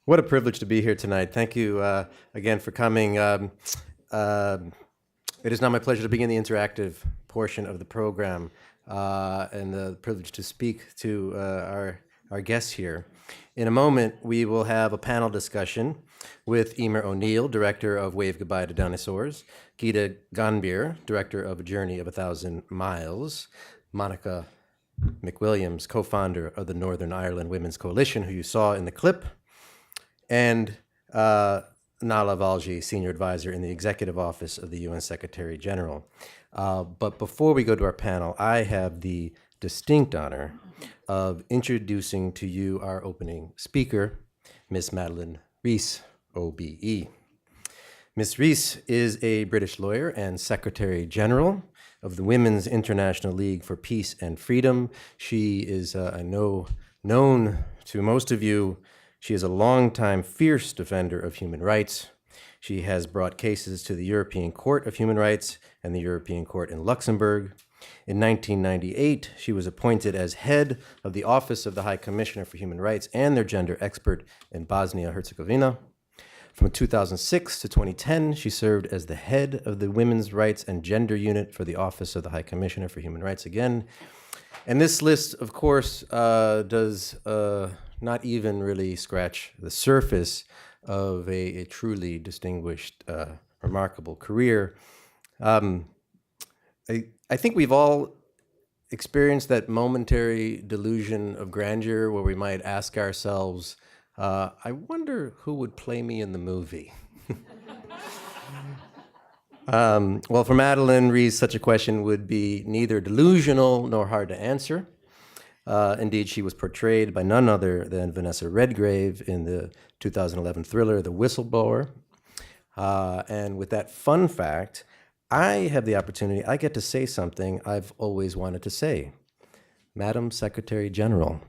What a privilege to be here tonight. Thank you again for coming. It is now my pleasure to begin the interactive portion of the program and the privilege to speak to our guests here. In a moment, we will have a panel discussion with Emer O'Neill, Director of Wave Goodbye to Dinosaurs, Gita Ganbir, Director of A Journey of 1,000 Miles, Monica McWilliams, co-founder of the Northern Ireland Women's Coalition, who you saw in the clip, and Nala Valji, Senior Advisor in the Executive Office of the UN Secretary General. But before we go to our panel, I have the distinct honor of introducing to you our opening speaker, Ms. Madeline Rees, OBE. Ms. Rees is a British lawyer and Secretary General of the Women's International League for Peace and Freedom. She is, I know, known to most of you. She is a longtime fierce defender of human rights. She has brought cases to the European Court of Human Rights and the European Court in Luxembourg. In 1998, she was appointed as head of the Office of the High Commissioner for Human Rights and their gender expert in Bosnia-Herzegovina. From 2006 to 2010, she served as the head of the Women's Rights and Gender Unit for the Office of the High Commissioner for Human Rights again. And this list, of course, does not even really scratch the surface of a truly distinguished, remarkable career. I think we've all experienced that momentary delusion of grandeur where we might ask ourselves, I wonder who would play me in the movie. Well, for Madeline Rees, such a question would be neither delusional nor hard to answer. Indeed, she was portrayed by none other than Vanessa Redgrave in the 2011 thriller, The Whistleblower. And with that fun fact, I have the opportunity, I get to say something I've always wanted to say. Madam Secretary General,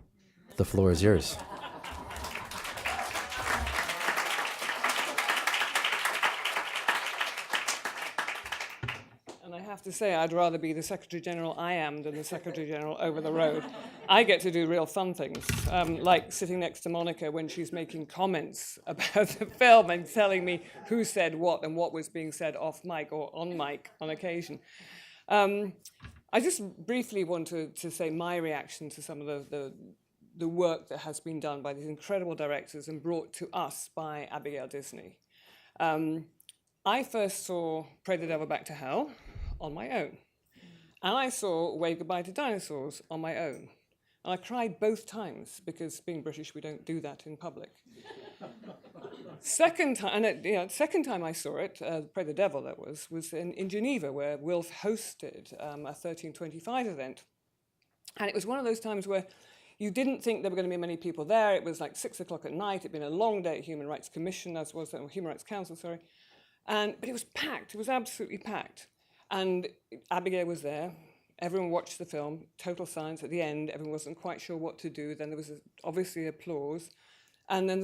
the floor is yours. To say I'd rather be the Secretary General I am than the Secretary General over the road. I get to do real fun things, like sitting next to Monica when she's making comments about the film and telling me who said what and what was being said off mic or on mic on occasion. I just briefly want to say my reaction to some of the work that has been done by these incredible directors and brought to us by Abigail Disney. I first saw Pray the Devil Back to Hell on my own. And I saw Wave Goodbye to Dinosaurs on my own. And I cried both times, because being British, we don't do that in public. Second time I saw it, Pray the Devil that was in Geneva, where Wilf hosted a 1325 event. And it was one of those times where you didn't think there were going to be many people there. It was like 6 o'clock at night. It'd been a long day at Human Rights Commission, Human Rights Council, sorry. But it was packed. It was absolutely packed. And Abigail was there. Everyone watched the film, total silence at the end. Everyone wasn't quite sure what to do. Then there was obviously applause. And then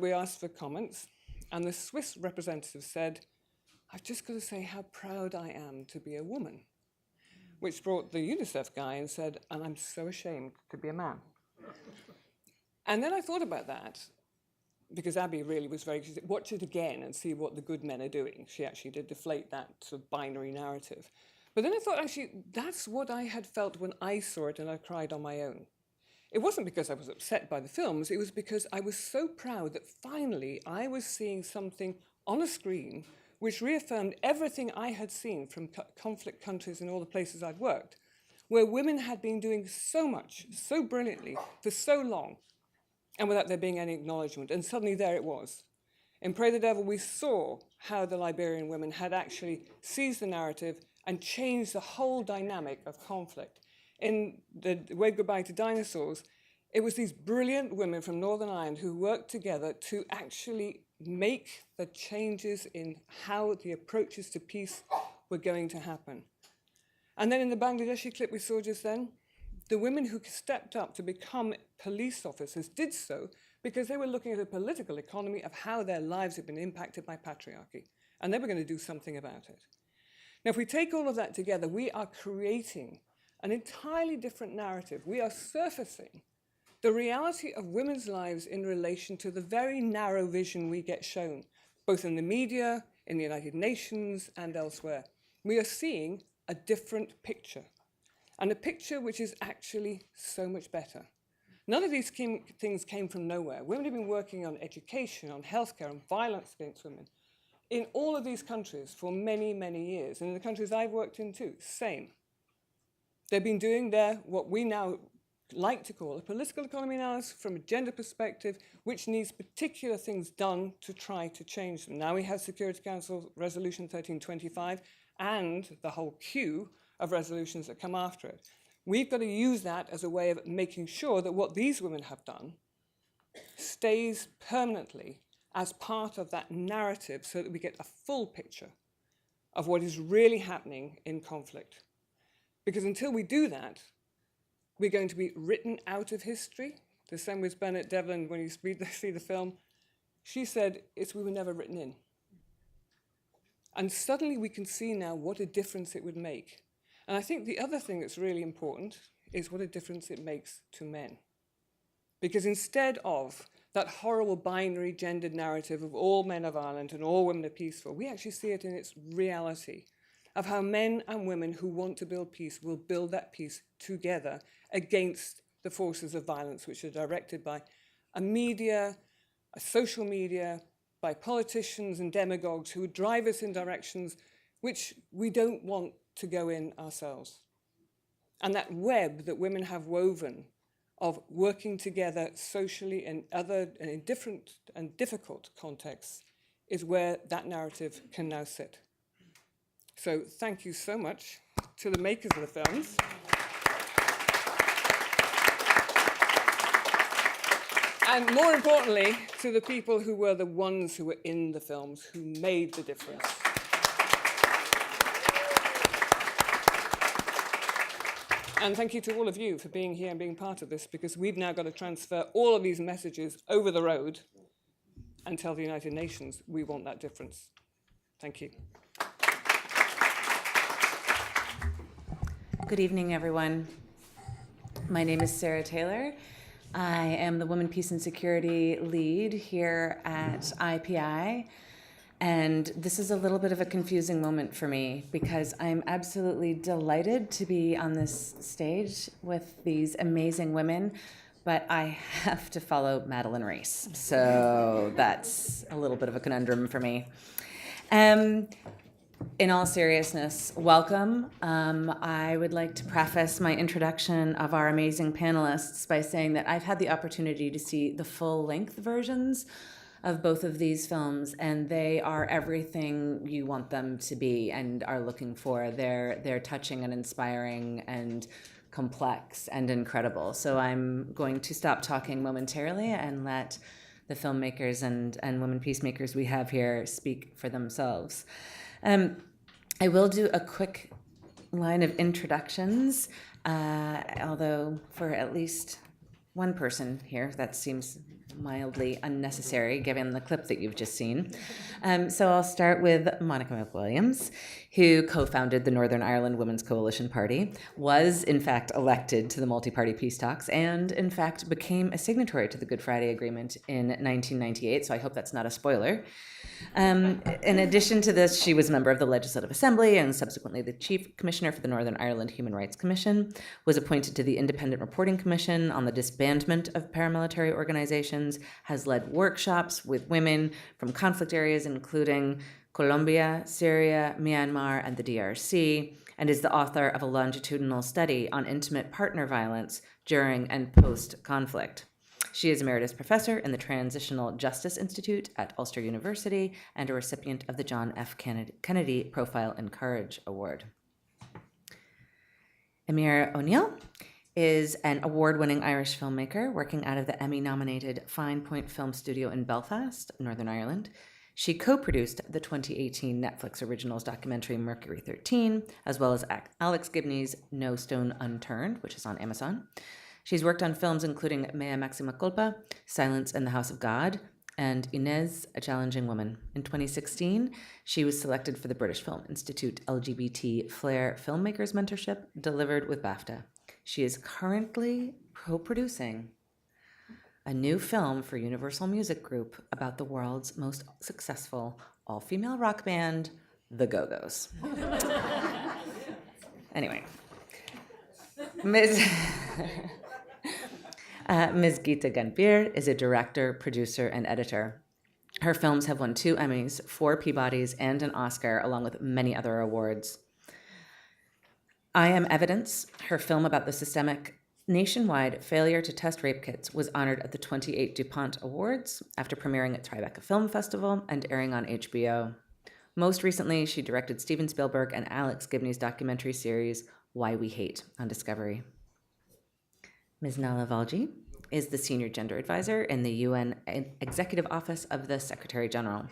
we asked for comments, and the Swiss representative said, I've just got to say how proud I am to be a woman, which brought the UNICEF guy and said, and I'm so ashamed to be a man. And then I thought about that, because Abby really was she said, watch it again and see what the good men are doing. She actually did deflate that sort of binary narrative. But then I thought, actually, that's what I had felt when I saw it and I cried on my own. It wasn't because I was upset by the films, it was because I was so proud that finally I was seeing something on a screen which reaffirmed everything I had seen from conflict countries and all the places I'd worked, where women had been doing so much, so brilliantly, for so long, and without there being any acknowledgement. And suddenly there it was. In Pray the Devil, we saw how the Liberian women had actually seized the narrative and changed the whole dynamic of conflict. In the Wave Goodbye to Dinosaurs, it was these brilliant women from Northern Ireland who worked together to actually make the changes in how the approaches to peace were going to happen. And then in the Bangladeshi clip we saw just then, the women who stepped up to become police officers did so because they were looking at a political economy of how their lives had been impacted by patriarchy, and they were going to do something about it. Now, if we take all of that together, we are creating an entirely different narrative. We are surfacing the reality of women's lives in relation to the very narrow vision we get shown, both in the media, in the United Nations, and elsewhere. We are seeing a different picture, and a picture which is actually so much better. None of these things came from nowhere. Women have been working on education, on healthcare, on violence against women in all of these countries for many, many years. And in the countries I've worked in too, same. They've been doing what we now like to call a political economy analysis from a gender perspective, which needs particular things done to try to change them. Now we have Security Council Resolution 1325 and the whole queue of resolutions that come after it. We've got to use that as a way of making sure that what these women have done stays permanently as part of that narrative so that we get a full picture of what is really happening in conflict. Because until we do that, we're going to be written out of history. The same with Bernadette Devlin, when you see the film, she said, we were never written in. And suddenly we can see now what a difference it would make. And I think the other thing that's really important is what a difference it makes to men. Because instead of that horrible binary gendered narrative of all men are violent and all women are peaceful, we actually see it in its reality of how men and women who want to build peace will build that peace together against the forces of violence which are directed by a media, a social media, by politicians and demagogues who would drive us in directions which we don't want to go in ourselves. And that web that women have woven of working together socially and in different and difficult contexts is where that narrative can now sit. So thank you so much to the makers of the films. And more importantly, to the people who were the ones who were in the films, who made the difference. And thank you to all of you for being here and being part of this, because we've now got to transfer all of these messages over the road and tell the United Nations we want that difference. Thank you. Good evening, everyone. My name is Sarah Taylor. I am the Women, Peace and Security lead here at IPI. And this is a little bit of a confusing moment for me because I'm absolutely delighted to be on this stage with these amazing women, but I have to follow Madeline Reese. So that's a little bit of a conundrum for me. In all seriousness, welcome. I would like to preface my introduction of our amazing panelists by saying that I've had the opportunity to see the full-length versions of both of these films, and they are everything you want them to be and are looking for. They're touching and inspiring and complex and incredible. So I'm going to stop talking momentarily and let the filmmakers and women peacemakers we have here speak for themselves. I will do a quick line of introductions, although for at least one person here, that seems mildly unnecessary given the clip that you've just seen. So I'll start with Monica McWilliams, who co-founded the Northern Ireland Women's Coalition Party, was in fact elected to the multi-party peace talks, and in fact became a signatory to the Good Friday Agreement in 1998, so I hope that's not a spoiler. In addition to this, she was a member of the Legislative Assembly and subsequently the Chief Commissioner for the Northern Ireland Human Rights Commission, was appointed to the Independent Reporting Commission on the disbandment of paramilitary organizations, has led workshops with women from conflict areas including Colombia, Syria, Myanmar, and the DRC, and is the author of a longitudinal study on intimate partner violence during and post-conflict. She is Emeritus Professor in the Transitional Justice Institute at Ulster University and a recipient of the John F. Kennedy Profile and Courage Award. Amir O'Neill is an award-winning Irish filmmaker working out of the Emmy-nominated Fine Point Film Studio in Belfast, Northern Ireland. She co-produced the 2018 Netflix Originals documentary Mercury 13, as well as Alex Gibney's No Stone Unturned, which is on Amazon. She's worked on films including Mea Maxima Culpa, Silence in the House of God, and Inez, A Challenging Woman. In 2016, she was selected for the British Film Institute LGBT Flair Filmmakers Mentorship, delivered with BAFTA. She is currently co-producing a new film for Universal Music Group about the world's most successful all-female rock band, the Go-Go's. Anyway, Ms. Ms. Gita Ganbir is a director, producer, and editor. Her films have won 2 Emmys, 4 Peabodys, and an Oscar, along with many other awards. I Am Evidence, her film about the systemic nationwide failure to test rape kits, was honored at the 28 DuPont Awards after premiering at Tribeca Film Festival and airing on HBO. Most recently, she directed Steven Spielberg and Alex Gibney's documentary series, Why We Hate, on Discovery. Ms. Nala Valji is the Senior Gender Advisor in the UN Executive Office of the Secretary General,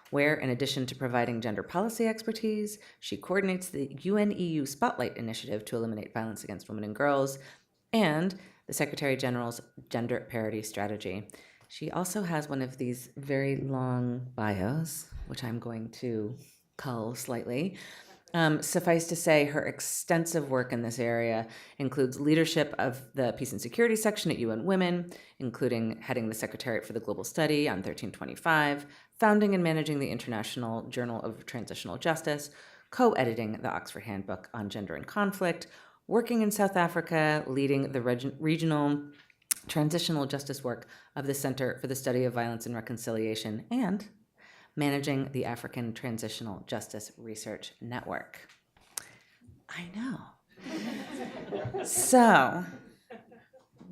where, in addition to providing gender policy expertise, she coordinates the UN-EU Spotlight Initiative to eliminate violence against women and girls, and the Secretary General's Gender Parity Strategy. She also has one of these very long bios, which I'm going to cull slightly. Suffice to say, her extensive work in this area includes leadership of the Peace and Security section at UN Women, including heading the Secretariat for the Global Study on 1325, founding and managing the International Journal of Transitional Justice, co-editing the Oxford Handbook on Gender and Conflict, working in South Africa, leading the regional transitional justice work of the Center for the Study of Violence and Reconciliation, and managing the African Transitional Justice Research Network. I know. So,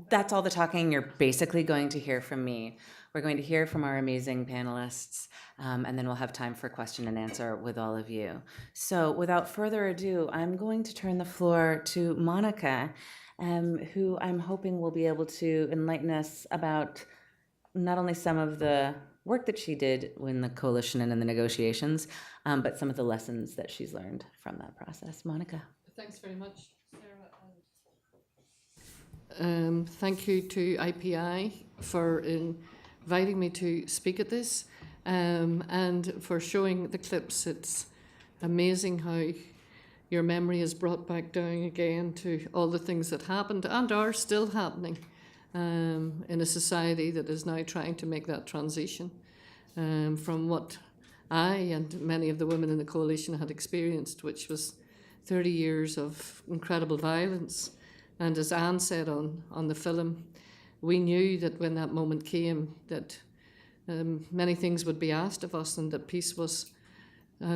that's all the talking you're basically going to hear from me. We're going to hear from our amazing panelists, and then we'll have time for question and answer with all of you. So, without further ado, I'm going to turn the floor to Monica, who I'm hoping will be able to enlighten us about not only some of the work that she did in the coalition and in the negotiations, but some of the lessons that she's learned from that process. Monica. Thanks very much, Sarah. Thank you to IPI for inviting me to speak at this, and for showing the clips. It's amazing how your memory is brought back down again to all the things that happened and are still happening in a society that is now trying to make that transition from what I and many of the women in the coalition had experienced, which was 30 years of incredible violence. And as Anne said on the film, we knew that when that moment came that many things would be asked of us and that peace was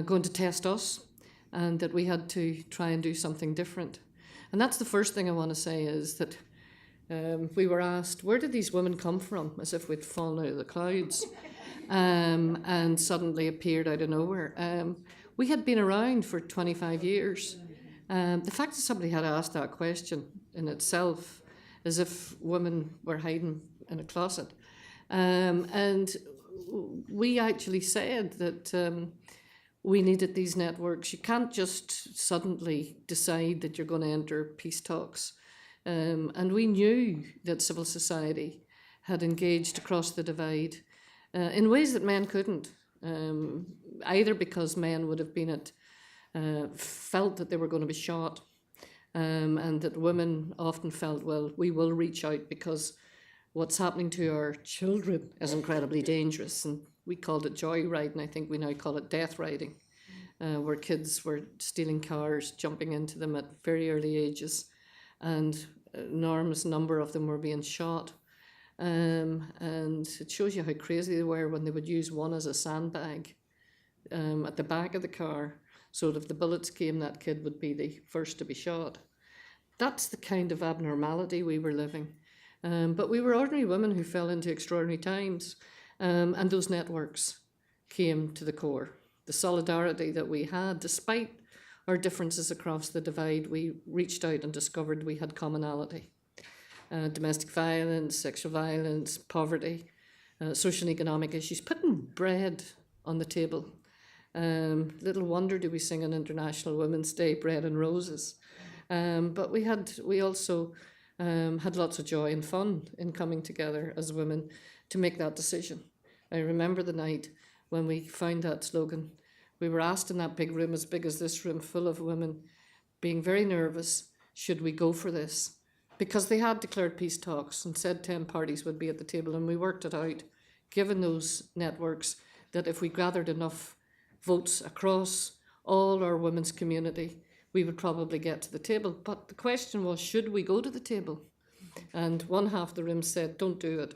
going to test us and that we had to try and do something different. And that's the first thing I want to say is that we were asked, where did these women come from? As if we'd fallen out of the clouds and suddenly appeared out of nowhere. We had been around for 25 years. The fact that somebody had asked that question in itself, as if women were hiding in a closet. And we actually said that we needed these networks. You can't just suddenly decide that you're going to enter peace talks. And we knew that civil society had engaged across the divide in ways that men couldn't, either because men would have been felt that they were going to be shot, and that women often felt, well, we will reach out because what's happening to our children is incredibly dangerous. And we called it joyriding. I think we now call it death riding, where kids were stealing cars, jumping into them at very early ages, and an enormous number of them were being shot. And it shows you how crazy they were when they would use one as a sandbag at the back of the car, so that if the bullets came, that kid would be the first to be shot. That's the kind of abnormality we were living. But we were ordinary women who fell into extraordinary times, and those networks came to the core. The solidarity that we had, despite our differences across the divide, we reached out and discovered we had commonality. Domestic violence, sexual violence, poverty, social and economic issues, putting bread on the table. Little wonder do we sing on International Women's Day, Bread and Roses. But we also had lots of joy and fun in coming together as women to make that decision. I remember the night when we found that slogan. We were asked in that big room, as big as this room, full of women, being very nervous, should we go for this? because they had declared peace talks and said 10 parties would be at the table, and we worked it out, given those networks, that if we gathered enough votes across all our women's community, we would probably get to the table. But the question was, should we go to the table? And one half of the room said, don't do it.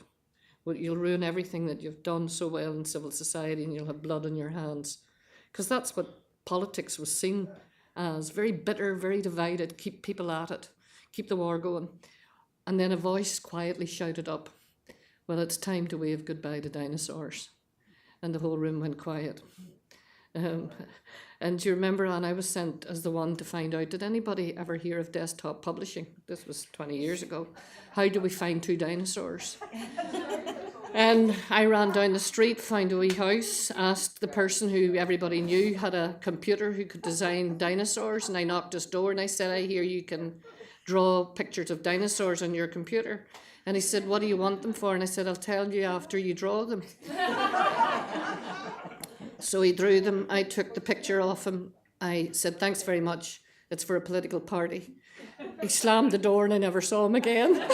Well, you'll ruin everything that you've done so well in civil society, and you'll have blood on your hands. Because that's what politics was seen as, very bitter, very divided, keep people at it, keep the war going. And then a voice quietly shouted up, well, it's time to wave goodbye to dinosaurs. And the whole room went quiet. And do you remember, Anne, I was sent as the one to find out, did anybody ever hear of desktop publishing? This was 20 years ago. How do we find 2 dinosaurs? And I ran down the street, found a wee house, asked the person who everybody knew had a computer who could design dinosaurs, and I knocked his door and I said, I hear you can draw pictures of dinosaurs on your computer. And he said, what do you want them for? And I said, I'll tell you after you draw them. So he drew them. I took the picture off him. I said, thanks very much. It's for a political party. He slammed the door and I never saw him again.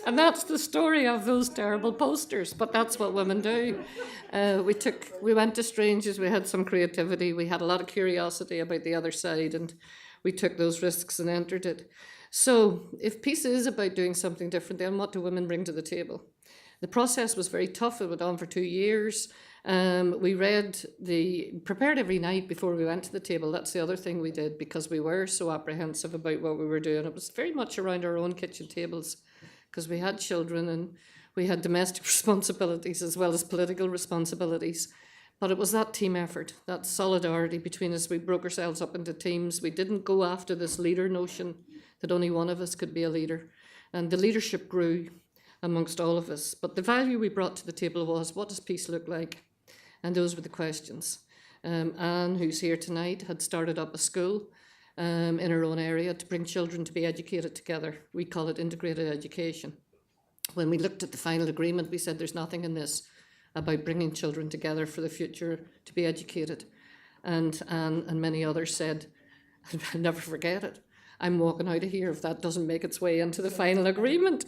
And that's the story of those terrible posters. But that's what women do. We went to strangers. We had some creativity. We had a lot of curiosity about the other side. And we took those risks and entered it. So if peace is about doing something different, then what do women bring to the table? The process was very tough. It went on for 2 years. We prepared every night before we went to the table. That's the other thing we did, because we were so apprehensive about what we were doing. It was very much around our own kitchen tables, because we had children and we had domestic responsibilities as well as political responsibilities. But it was that team effort, that solidarity between us. We broke ourselves up into teams. We didn't go after this leader notion that only one of us could be a leader. And the leadership grew amongst all of us. But the value we brought to the table was, what does peace look like? And those were the questions. Anne, who's here tonight, had started up a school in her own area to bring children to be educated together. We call it integrated education. When we looked at the final agreement, we said there's nothing in this about bringing children together for the future to be educated. And Anne and many others said, I'll never forget it. I'm walking out of here if that doesn't make its way into the final agreement.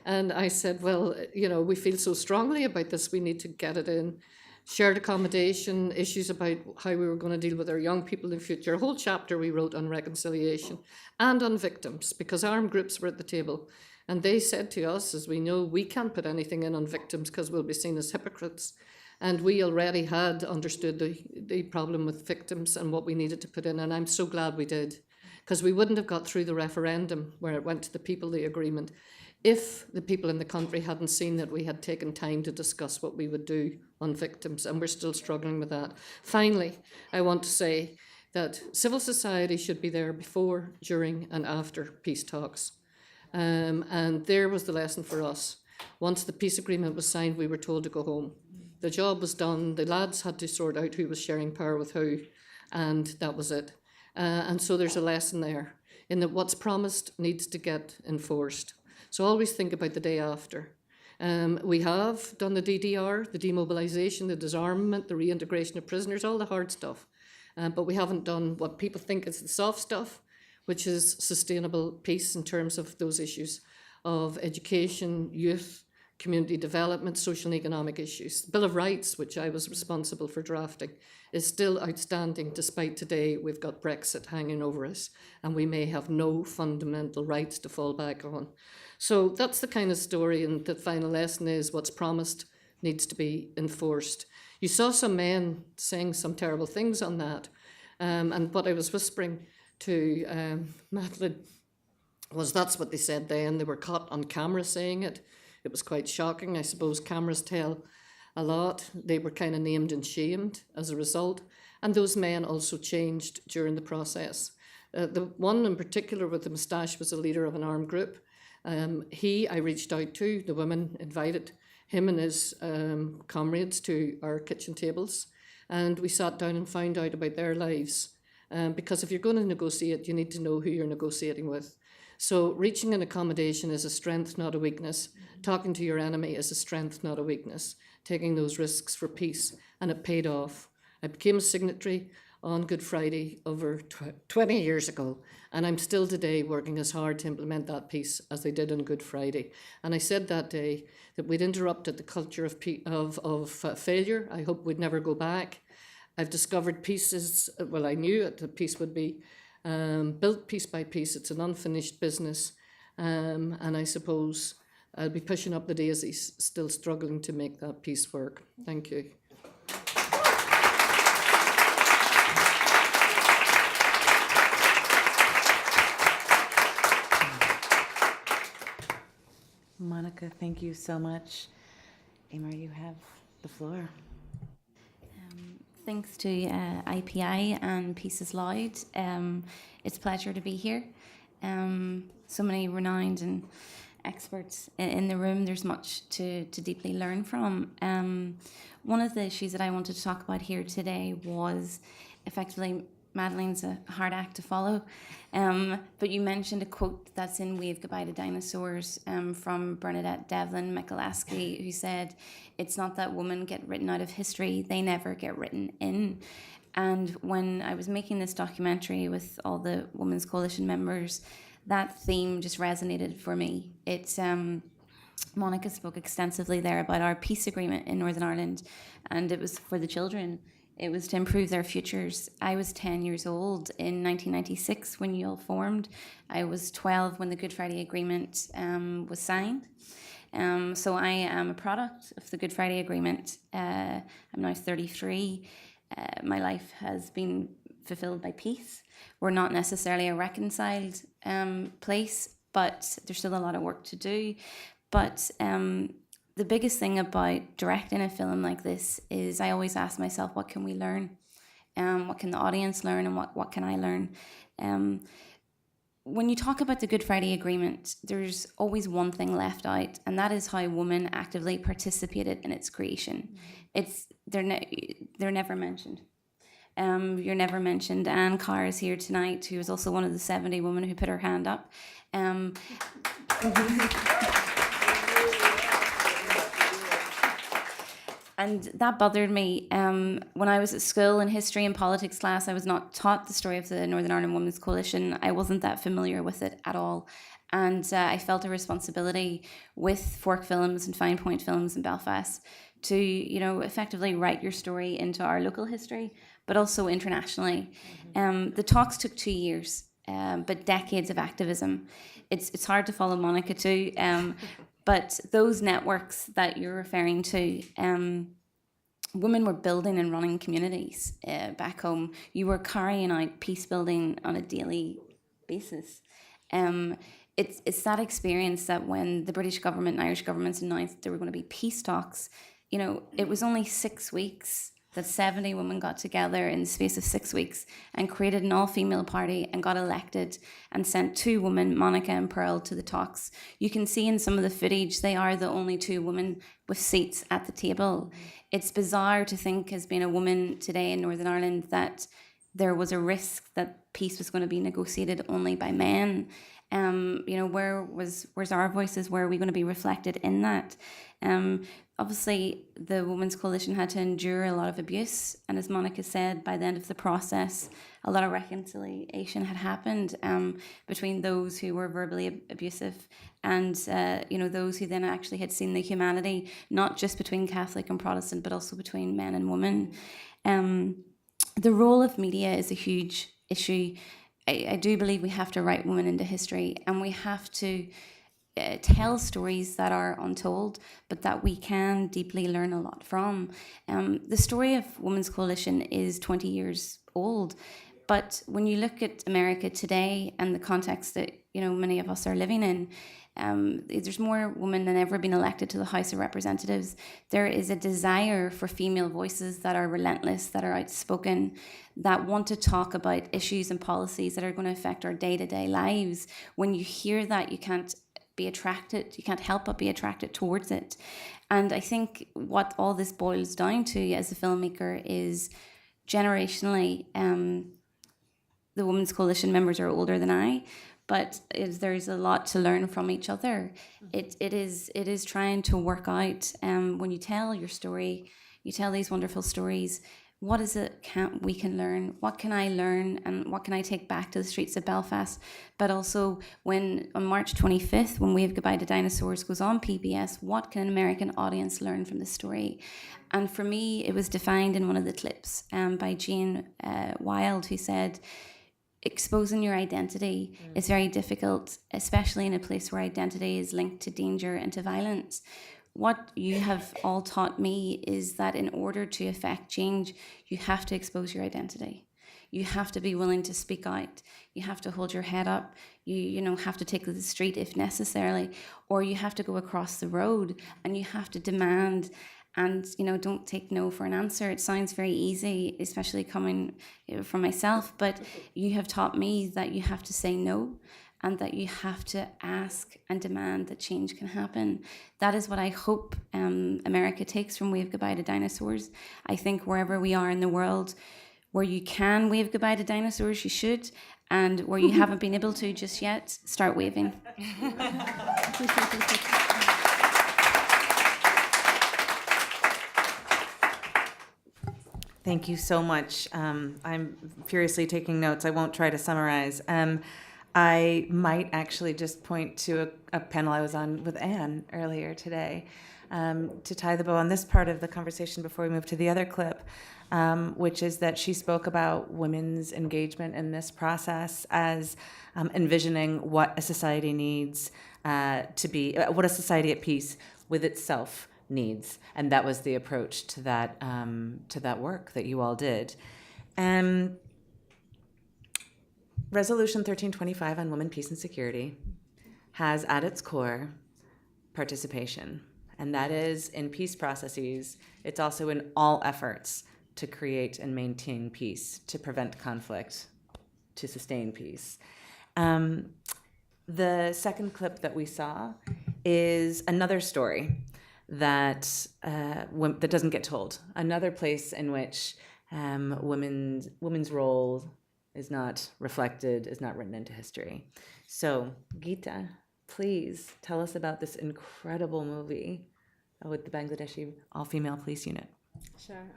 And I said, well, we feel so strongly about this, we need to get it in. Shared accommodation, issues about how we were going to deal with our young people in the future. A whole chapter we wrote on reconciliation and on victims, because armed groups were at the table. And they said to us, as we know, we can't put anything in on victims because we'll be seen as hypocrites. And we already had understood the problem with victims and what we needed to put in. And I'm so glad we did, because we wouldn't have got through the referendum where it went to the people, the agreement, if the people in the country hadn't seen that we had taken time to discuss what we would do on victims, and we're still struggling with that. Finally, I want to say that civil society should be there before, during and after peace talks. And there was the lesson for us. Once the peace agreement was signed, we were told to go home. The job was done. The lads had to sort out who was sharing power with who, and that was it. And so there's a lesson there in that what's promised needs to get enforced. So always think about the day after. We have done the DDR, the demobilisation, the disarmament, the reintegration of prisoners, all the hard stuff. But we haven't done what people think is the soft stuff, which is sustainable peace in terms of those issues of education, youth, community development, social and economic issues. The Bill of Rights, which I was responsible for drafting, is still outstanding despite today we've got Brexit hanging over us and we may have no fundamental rights to fall back on. So that's the kind of story, and the final lesson is what's promised needs to be enforced. You saw some men saying some terrible things on that, and what I was whispering to Madeline was that's what they said then. They were caught on camera saying it. It was quite shocking. I suppose cameras tell a lot. They were kind of named and shamed as a result. And those men also changed during the process. The one in particular with the moustache was a leader of an armed group. I reached out to, the women invited him and his comrades to our kitchen tables. And we sat down and found out about their lives. Because if you're going to negotiate, you need to know who you're negotiating with. So reaching an accommodation is a strength, not a weakness. Talking to your enemy is a strength, not a weakness. Taking those risks for peace, and it paid off. I became a signatory on Good Friday over 20 years ago. And I'm still today working as hard to implement that piece as they did on Good Friday. And I said that day that we'd interrupted the culture of failure. I hope we'd never go back. I've discovered pieces, well, I knew it, the piece would be built piece by piece. It's an unfinished business. And I suppose I'll be pushing up the daisies, still struggling to make that piece work. Thank you. Monica, thank you so much. Emer, you have the floor. Thanks to IPI and Pieces Loud. It's a pleasure to be here. So many renowned and experts in the room. There's much to deeply learn from. One of the issues that I wanted to talk about here today was effectively Madeleine's a hard act to follow. But you mentioned a quote that's in Wave Goodbye to Dinosaurs from Bernadette Devlin Michalewski, who said, "It's not that women get written out of history, they never get written in." And when I was making this documentary with all the Women's Coalition members, that theme just resonated for me. It's Monica spoke extensively there about our peace agreement in Northern Ireland, and it was for the children. It was to improve their futures. I was 10 years old in 1996 when you all formed. I was 12 when the Good Friday Agreement was signed. So I am a product of the Good Friday Agreement. I'm now 33. My life has been fulfilled by peace. We're not necessarily a reconciled place, but there's still a lot of work to do. But the biggest thing about directing a film like this is I always ask myself, what can we learn? What can the audience learn, and what can I learn? When you talk about the Good Friday Agreement, there's always one thing left out, and that is how women actively participated in its creation. They're never mentioned. You're never mentioned. Anne Carr is here tonight, who is also one of the 70 women who put her hand up. And that bothered me. When I was at school in history and politics class, I was not taught the story of the Northern Ireland Women's Coalition. I wasn't that familiar with it at all. And I felt a responsibility with Fork Films and Fine Point Films in Belfast to, effectively write your story into our local history, but also internationally. The talks took 2 years, but decades of activism. It's hard to follow Monica too. But those networks that you're referring to, women were building and running communities back home. You were carrying out peace building on a daily basis. It's that experience that when the British government and Irish governments announced there were going to be peace talks, it was only 6 weeks that 70 women got together in the space of 6 weeks and created an all-female party and got elected and sent 2 women, Monica and Pearl, to the talks. You can see in some of the footage, they are the only 2 women with seats at the table. It's bizarre to think, as being a woman today in Northern Ireland, that there was a risk that peace was going to be negotiated only by men. Where's our voices? Where are we going to be reflected in that? Obviously, the Women's Coalition had to endure a lot of abuse, and as Monica said, by the end of the process, a lot of reconciliation had happened between those who were verbally abusive and those who then actually had seen the humanity, not just between Catholic and Protestant, but also between men and women. The role of media is a huge issue. I do believe we have to write women into history, and we have to tell stories that are untold, but that we can deeply learn a lot from. The story of Women's Coalition is 20 years old, but when you look at America today and the context that many of us are living in, there's more women than ever been elected to the House of Representatives. There is a desire for female voices that are relentless, that are outspoken, that want to talk about issues and policies that are going to affect our day-to-day lives. When you hear that, you can't help but be attracted towards it. And I think what all this boils down to as a filmmaker is generationally, the Women's Coalition members are older than I, but there's a lot to learn from each other. It is trying to work out, when you tell your story, you tell these wonderful stories, what is it we can learn? What can I learn, and what can I take back to the streets of Belfast? But also, when on March 25th, when Wave Goodbye to Dinosaurs goes on PBS, what can an American audience learn from the story? And for me, it was defined in one of the clips by Jane Wilde, who said, exposing your identity is very difficult, especially in a place where identity is linked to danger and to violence. What you have all taught me is that in order to effect change, you have to expose your identity. You have to be willing to speak out. You have to hold your head up. You have to take to the street if necessary, or you have to go across the road and you have to demand. And, don't take no for an answer. It sounds very easy, especially coming from myself, but you have taught me that you have to say no, and that you have to ask and demand that change can happen. That is what I hope America takes from Wave Goodbye to Dinosaurs. I think wherever we are in the world, where you can wave goodbye to dinosaurs, you should, and where you haven't been able to just yet, start waving. Thank you so much. I'm furiously taking notes. I won't try to summarize. I might actually just point to a panel I was on with Anne earlier today to tie the bow on this part of the conversation before we move to the other clip, which is that she spoke about women's engagement in this process as envisioning what a society needs to be, what a society at peace with itself needs. And that was the approach to that work that you all did. Resolution 1325 on women, peace, and security has at its core participation. And that is in peace processes. It's also in all efforts to create and maintain peace, to prevent conflict, to sustain peace. The second clip that we saw is another story that doesn't get told. Another place in which women's role is not reflected, is not written into history. So, Geeta, please tell us about this incredible movie with the Bangladeshi all-female police unit. Sure.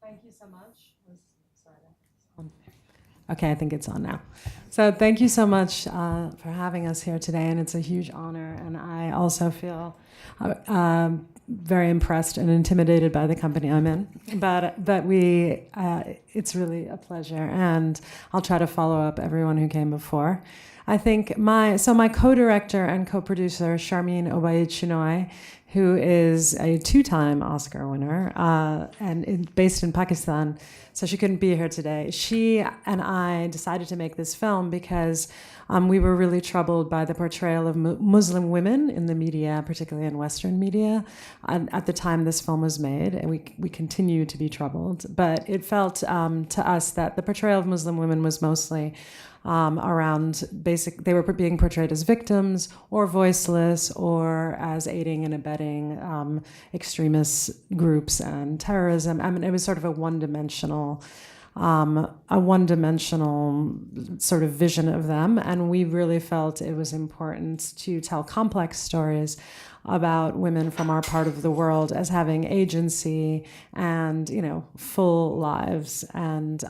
Thank you so much. Okay, I think it's on now. So thank you so much for having us here today, and it's a huge honor. And I also feel very impressed and intimidated by the company I'm in. But it's really a pleasure, and I'll try to follow up everyone who came before. I think my co-director and co-producer, Sharmeen Obaid-Chinoy, who is a 2-time Oscar winner and based in Pakistan, so she couldn't be here today. She and I decided to make this film because we were really troubled by the portrayal of Muslim women in the media, particularly in Western media, at the time this film was made, and we continue to be troubled. But it felt to us that the portrayal of Muslim women was mostly around they were being portrayed as victims or voiceless or as aiding and abetting extremist groups and terrorism. I mean, it was sort of a one-dimensional sort of vision of them, and we really felt it was important to tell complex stories about women from our part of the world as having agency and full lives, and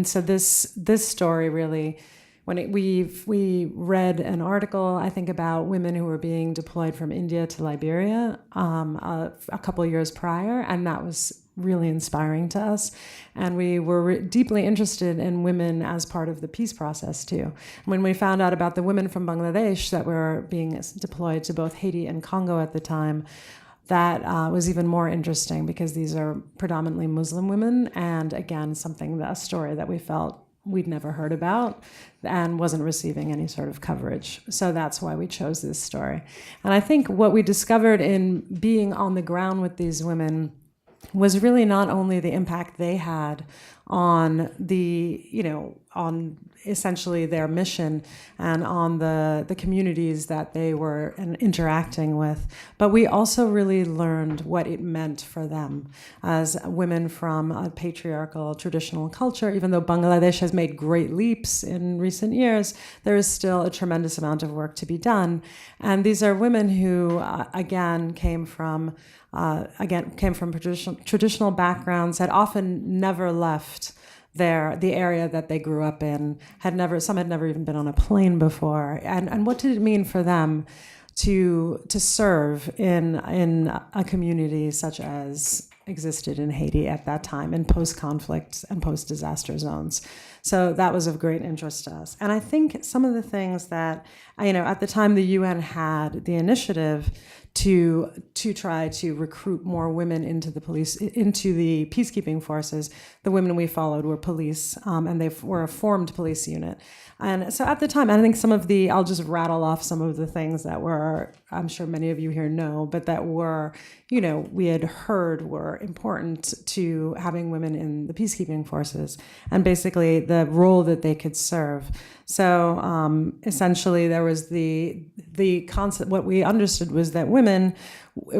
so this story really, we read an article, I think, about women who were being deployed from India to Liberia a couple years prior, and that was really inspiring to us. And we were deeply interested in women as part of the peace process too. When we found out about the women from Bangladesh that were being deployed to both Haiti and Congo at the time, that was even more interesting because these are predominantly Muslim women, and again, a story that we felt we'd never heard about and wasn't receiving any sort of coverage. So that's why we chose this story. And I think what we discovered in being on the ground with these women was really not only the impact they had on on essentially their mission and on the communities that they were interacting with. But we also really learned what it meant for them as women from a patriarchal traditional culture. Even though Bangladesh has made great leaps in recent years, there is still a tremendous amount of work to be done. And these are women who, again, came from traditional backgrounds, had often never left the area that they grew up in, some had never even been on a plane before. And what did it mean for them to serve in a community such as existed in Haiti at that time, in post-conflict and post-disaster zones? So that was of great interest to us. And I think some of the things that, at the time the UN had the initiative to try to recruit more women into the peacekeeping forces. The women we followed were police, and they were a formed police unit. And so at the time, I think I'll just rattle off some of the things that were, I'm sure many of you here know, but that were, we had heard were important to having women in the peacekeeping forces, and basically the role that they could serve. So essentially there was the concept, what we understood was that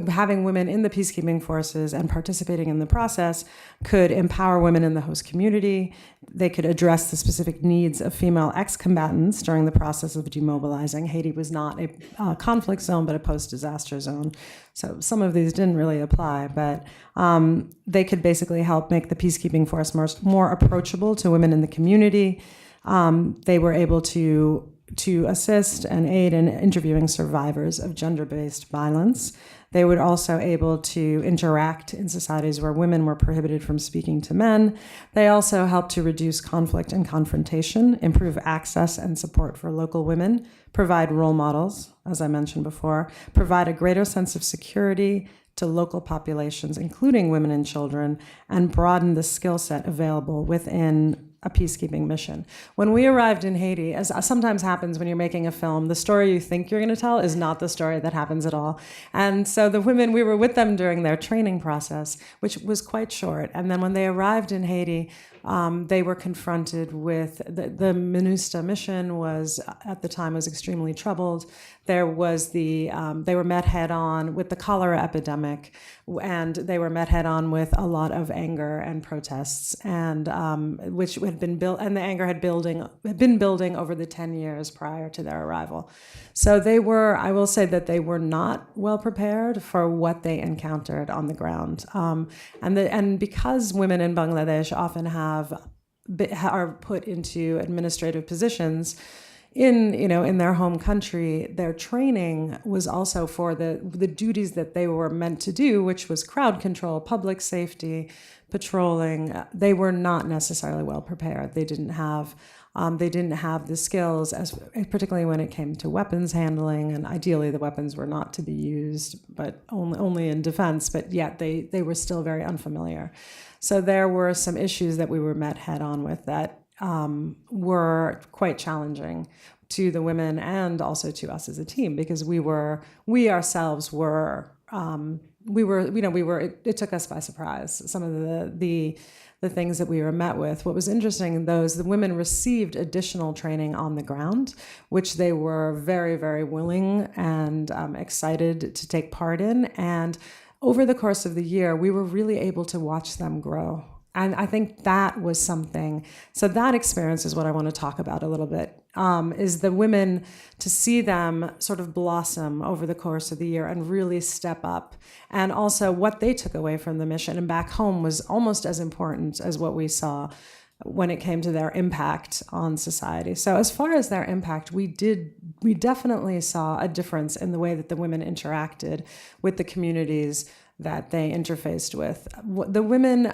having women in the peacekeeping forces and participating in the process could empower women in the host community. They could address the specific needs of female ex-combatants during the process of demobilizing. Haiti was not a conflict zone, but a post-disaster zone. So some of these didn't really apply, but they could basically help make the peacekeeping force more approachable to women in the community. They were able to assist and aid in interviewing survivors of gender-based violence. They were also able to interact in societies where women were prohibited from speaking to men. They also helped to reduce conflict and confrontation, improve access and support for local women, provide role models, as I mentioned before, provide a greater sense of security to local populations, including women and children, and broaden the skill set available within a peacekeeping mission. When we arrived in Haiti, as sometimes happens when you're making a film, the story you think you're going to tell is not the story that happens at all. And so the women, we were with them during their training process, which was quite short. And then when they arrived in Haiti, they were confronted with the MINUSTA mission was at the time was extremely troubled. There was they were met head on with the cholera epidemic, and they were met head on with a lot of anger and protests, and which had been built, and the anger had been building over the 10 years prior to their arrival. So I will say that they were not well prepared for what they encountered on the ground, and because women in Bangladesh often are put into administrative positions in their home country, their training was also for the duties that they were meant to do, which was crowd control, public safety, patrolling. They were not necessarily well prepared. They didn't have the skills, particularly when it came to weapons handling, and ideally the weapons were not to be used, but only in defense. But yet they were still very unfamiliar. So there were some issues that we were met head on with that were quite challenging to the women and also to us as a team, because it took us by surprise, some of the things that we were met with. What was interesting, though, is the women received additional training on the ground, which they were very, very willing and excited to take part in. And over the course of the year, we were really able to watch them grow. And I think that was something. So that experience is what I want to talk about a little bit, is the women, to see them sort of blossom over the course of the year and really step up. And also what they took away from the mission and back home was almost as important as what we saw when it came to their impact on society. So as far as their impact, we definitely saw a difference in the way that the women interacted with the communities that they interfaced with. The women,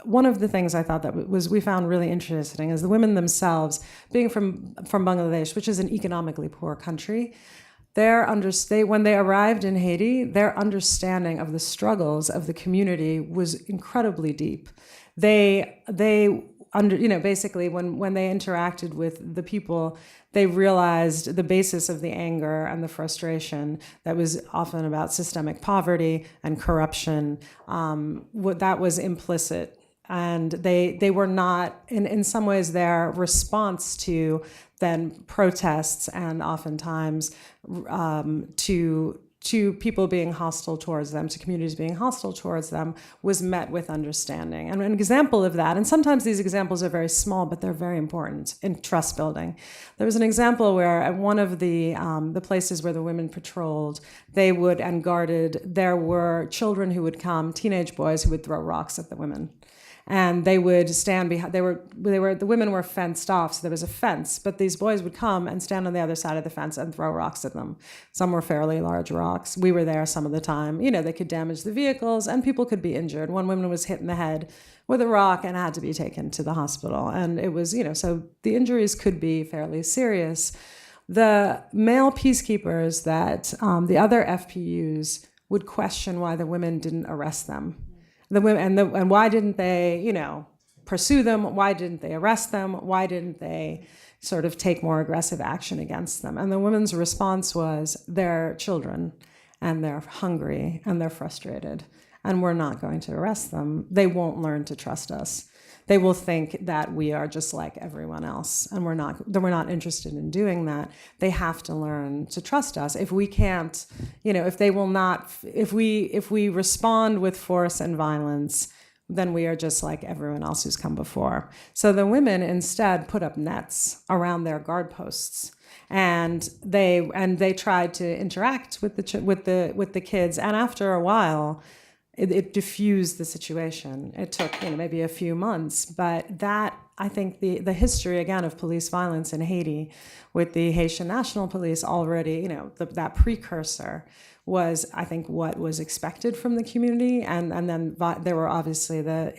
one of the things I thought that we found really interesting is the women themselves, being from Bangladesh, which is an economically poor country, when they arrived in Haiti, their understanding of the struggles of the community was incredibly deep. Basically when they interacted with the people, they realized the basis of the anger and the frustration that was often about systemic poverty and corruption. That was implicit and they were not, in some ways, their response to then protests and oftentimes to people being hostile towards them, to communities being hostile towards them, was met with understanding. And an example of that, and sometimes these examples are very small, but they're very important in trust building. There was an example where at one of the places where the women patrolled, they would and guarded, there were children who would come, teenage boys who would throw rocks at the women. And they would stand behind, the women were fenced off, so there was a fence, but these boys would come and stand on the other side of the fence and throw rocks at them. Some were fairly large rocks. We were there some of the time. They could damage the vehicles and people could be injured. One woman was hit in the head with a rock and had to be taken to the hospital. And it was, so the injuries could be fairly serious. The male peacekeepers that the other FPUs would question why the women didn't arrest them. The women and why didn't they, pursue them? Why didn't they arrest them? Why didn't they sort of take more aggressive action against them? And the women's response was, they're children, and they're hungry, and they're frustrated, and we're not going to arrest them. They won't learn to trust us. They will think that we are just like everyone else, and we're not interested in doing that. They have to learn to trust us. If we can't, if we respond with force and violence, then we are just like everyone else who's come before. So the women instead put up nets around their guard posts, and they tried to interact with the kids. And after a while, it diffused the situation. It took maybe a few months, but that, I think, the history again of police violence in Haiti, with the Haitian National Police already, that precursor was, I think, what was expected from the community, and then there were obviously there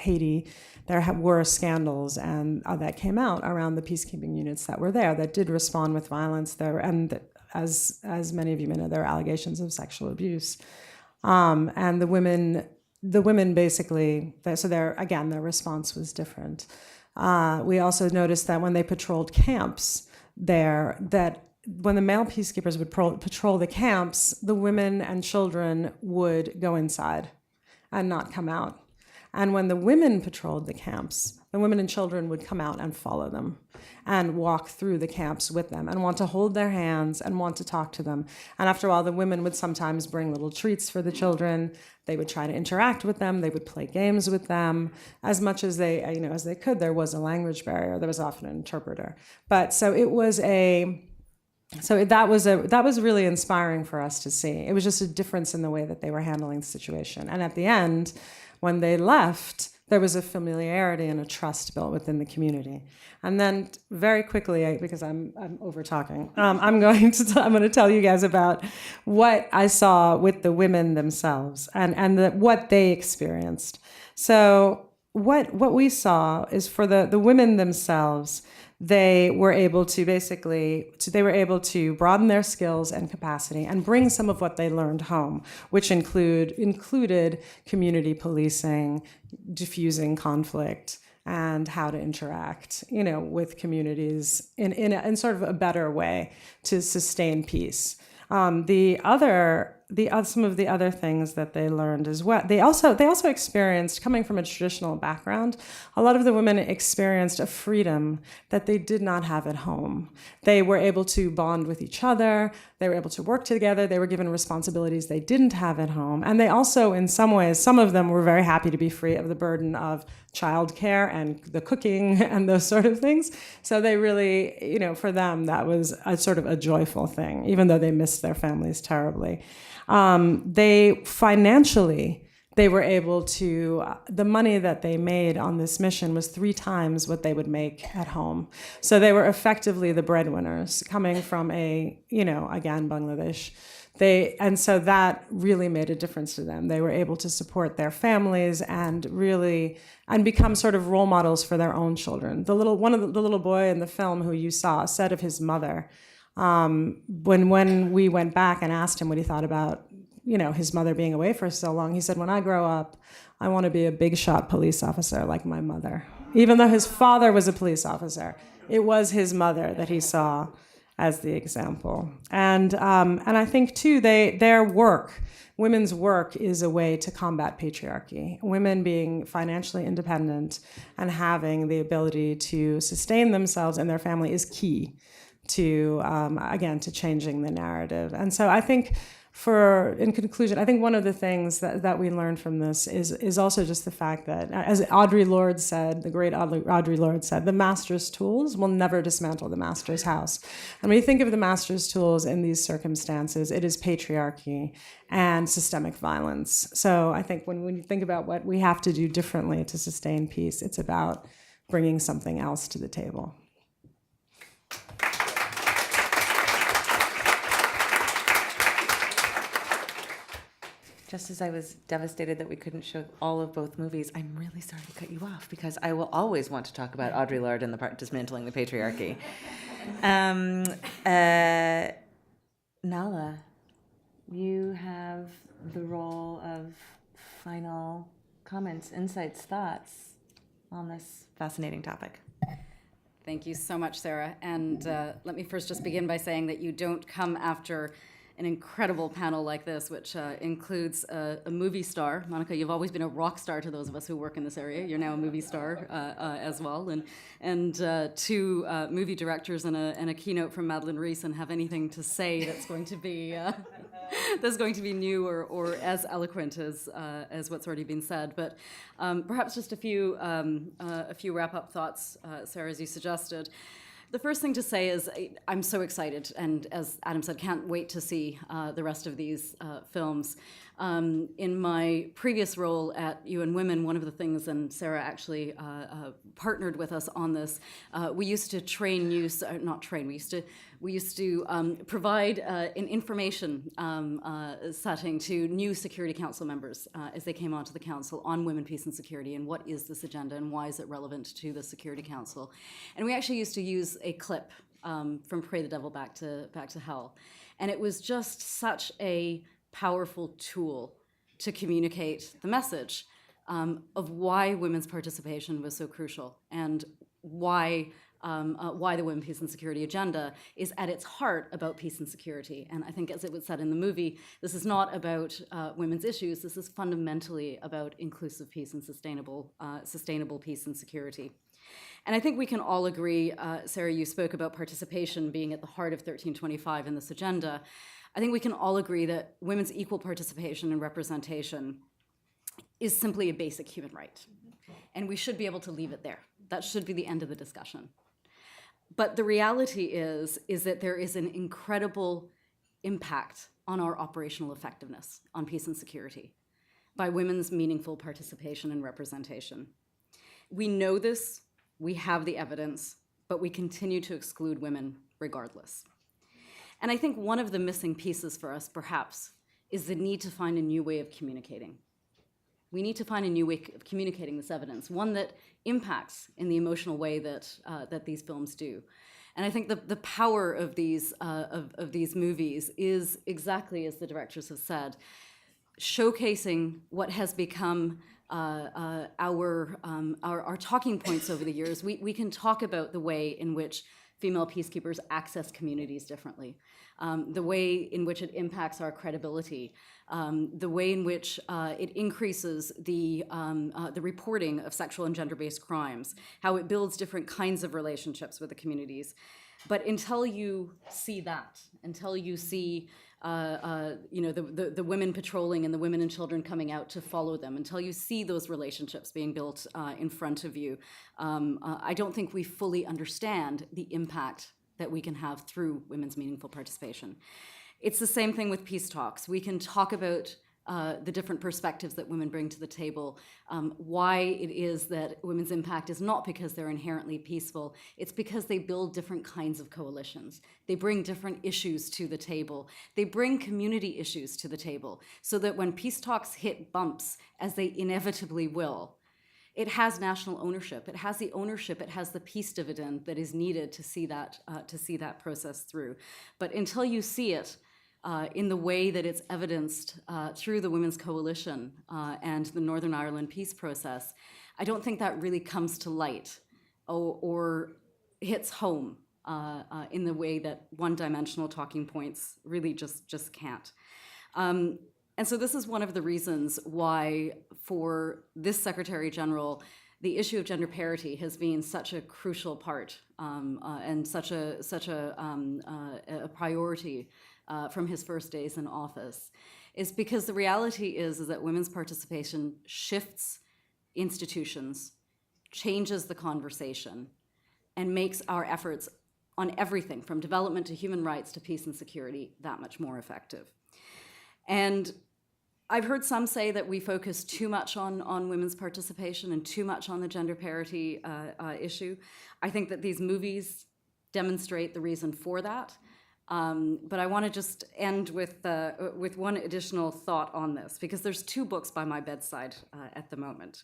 were scandals and that came out around the peacekeeping units that were there that did respond with violence there, and as many of you may know, there were allegations of sexual abuse. And the women basically, so their response was different. We also noticed that when they patrolled camps there, that when the male peacekeepers would patrol the camps, the women and children would go inside and not come out. And when the women patrolled the camps, the women and children would come out and follow them and walk through the camps with them and want to hold their hands and want to talk to them. And after a while, the women would sometimes bring little treats for the children. They would try to interact with them. They would play games with them as much as they could. There was a language barrier. There was often an interpreter. But so it was that was really inspiring for us to see. It was just a difference in the way that they were handling the situation. And at the end, when they left, there was a familiarity and a trust built within the community. And then very quickly, because I'm over talking, I'm going to tell you guys about what I saw with the women themselves and what they experienced. So what we saw is for the women themselves, they were able to broaden their skills and capacity and bring some of what they learned home, which included community policing, diffusing conflict, and how to interact, with communities in sort of a better way to sustain peace. Some of the other things that they learned as well. They also experienced, coming from a traditional background, a lot of the women experienced a freedom that they did not have at home. They were able to bond with each other. They were able to work together. They were given responsibilities they didn't have at home. And they also, in some ways, some of them were very happy to be free of the burden of childcare and the cooking and those sort of things. So they really, for them, that was a sort of a joyful thing, even though they missed their families terribly. They were able to, the money that they made on this mission was 3 times what they would make at home. So they were effectively the breadwinners coming from Bangladesh. And so that really made a difference to them. They were able to support their families and become sort of role models for their own children. The little boy in the film who you saw said of his mother, when we went back and asked him what he thought about, his mother being away for so long, he said, when I grow up, I want to be a big shot police officer like my mother. Even though his father was a police officer, it was his mother that he saw as the example. And I think too, their work, women's work is a way to combat patriarchy. Women being financially independent and having the ability to sustain themselves and their family is key to, again, to changing the narrative. And so I think in conclusion, I think one of the things that we learned from this is also just the fact that, as Audre Lorde said, the great Audre Lorde said, the master's tools will never dismantle the master's house. And when you think of the master's tools in these circumstances, it is patriarchy and systemic violence. So I think when you think about what we have to do differently to sustain peace, it's about bringing something else to the table. Just as I was devastated that we couldn't show all of both movies, I'm really sorry to cut you off because I will always want to talk about Audre Lorde and the part dismantling the patriarchy. Nala, you have the role of final comments, insights, thoughts on this fascinating topic. Thank you so much, Sarah. And let me first just begin by saying that you don't come after an incredible panel like this, which includes a movie star. Monica, you've always been a rock star to those of us who work in this area. You're now a movie star as well. And two movie directors and a keynote from Madeleine Rees, and have anything to say that's going to be new or as eloquent as what's already been said. But perhaps just a few wrap-up thoughts, Sarah, as you suggested. The first thing to say is I'm so excited, and as Adam said, can't wait to see the rest of these films. In my previous role at UN Women, one of the things, and Sarah actually partnered with us on this, we used to train we used to provide an information setting to new Security Council members as they came onto the Council on women, peace, and security, and what is this agenda and why is it relevant to the Security Council. And we actually used to use a clip from Pray the Devil Back to Hell. And it was just such a powerful tool to communicate the message of why women's participation was so crucial and why the Women, Peace, and Security agenda is at its heart about peace and security. And I think, as it was said in the movie, this is not about women's issues. This is fundamentally about inclusive peace and sustainable peace and security. And I think we can all agree, Sarah, you spoke about participation being at the heart of 1325 in this agenda. I think we can all agree that women's equal participation and representation is simply a basic human right. And we should be able to leave it there. That should be the end of the discussion. But the reality is that there is an incredible impact on our operational effectiveness on peace and security by women's meaningful participation and representation. We know this, we have the evidence, but we continue to exclude women regardless. And I think one of the missing pieces for us, perhaps, is the need to find a new way of communicating. We need to find a new way of communicating this evidence, one that impacts in the emotional way that these films do. And I think the power of these movies is exactly as the directors have said, showcasing what has become our talking points over the years. We can talk about the way in which female peacekeepers access communities differently, the way in which it impacts our credibility, the way in which it increases the reporting of sexual and gender-based crimes, how it builds different kinds of relationships with the communities. But until you see that, until you see the women patrolling and the women and children coming out to follow them, until you see those relationships being built in front of you, I don't think we fully understand the impact that we can have through women's meaningful participation. It's the same thing with peace talks. We can talk about the different perspectives that women bring to the table, why it is that women's impact is not because they're inherently peaceful, it's because they build different kinds of coalitions. They bring different issues to the table. They bring community issues to the table, so that when peace talks hit bumps, as they inevitably will, it has national ownership. It has the ownership. It has the peace dividend that is needed to see that process through. But until you see it in the way that it's evidenced through the Women's Coalition and the Northern Ireland peace process, I don't think that really comes to light or hits home in the way that one-dimensional talking points really just can't. And so this is one of the reasons why, for this Secretary General, the issue of gender parity has been such a crucial part and such a priority from his first days in office, is because the reality is that women's participation shifts institutions, changes the conversation, and makes our efforts on everything from development to human rights to peace and security that much more effective. And I've heard some say that we focus too much on women's participation and too much on the gender parity issue. I think that these movies demonstrate the reason for that. But I want to just end with one additional thought on this, because there's 2 books by my bedside at the moment.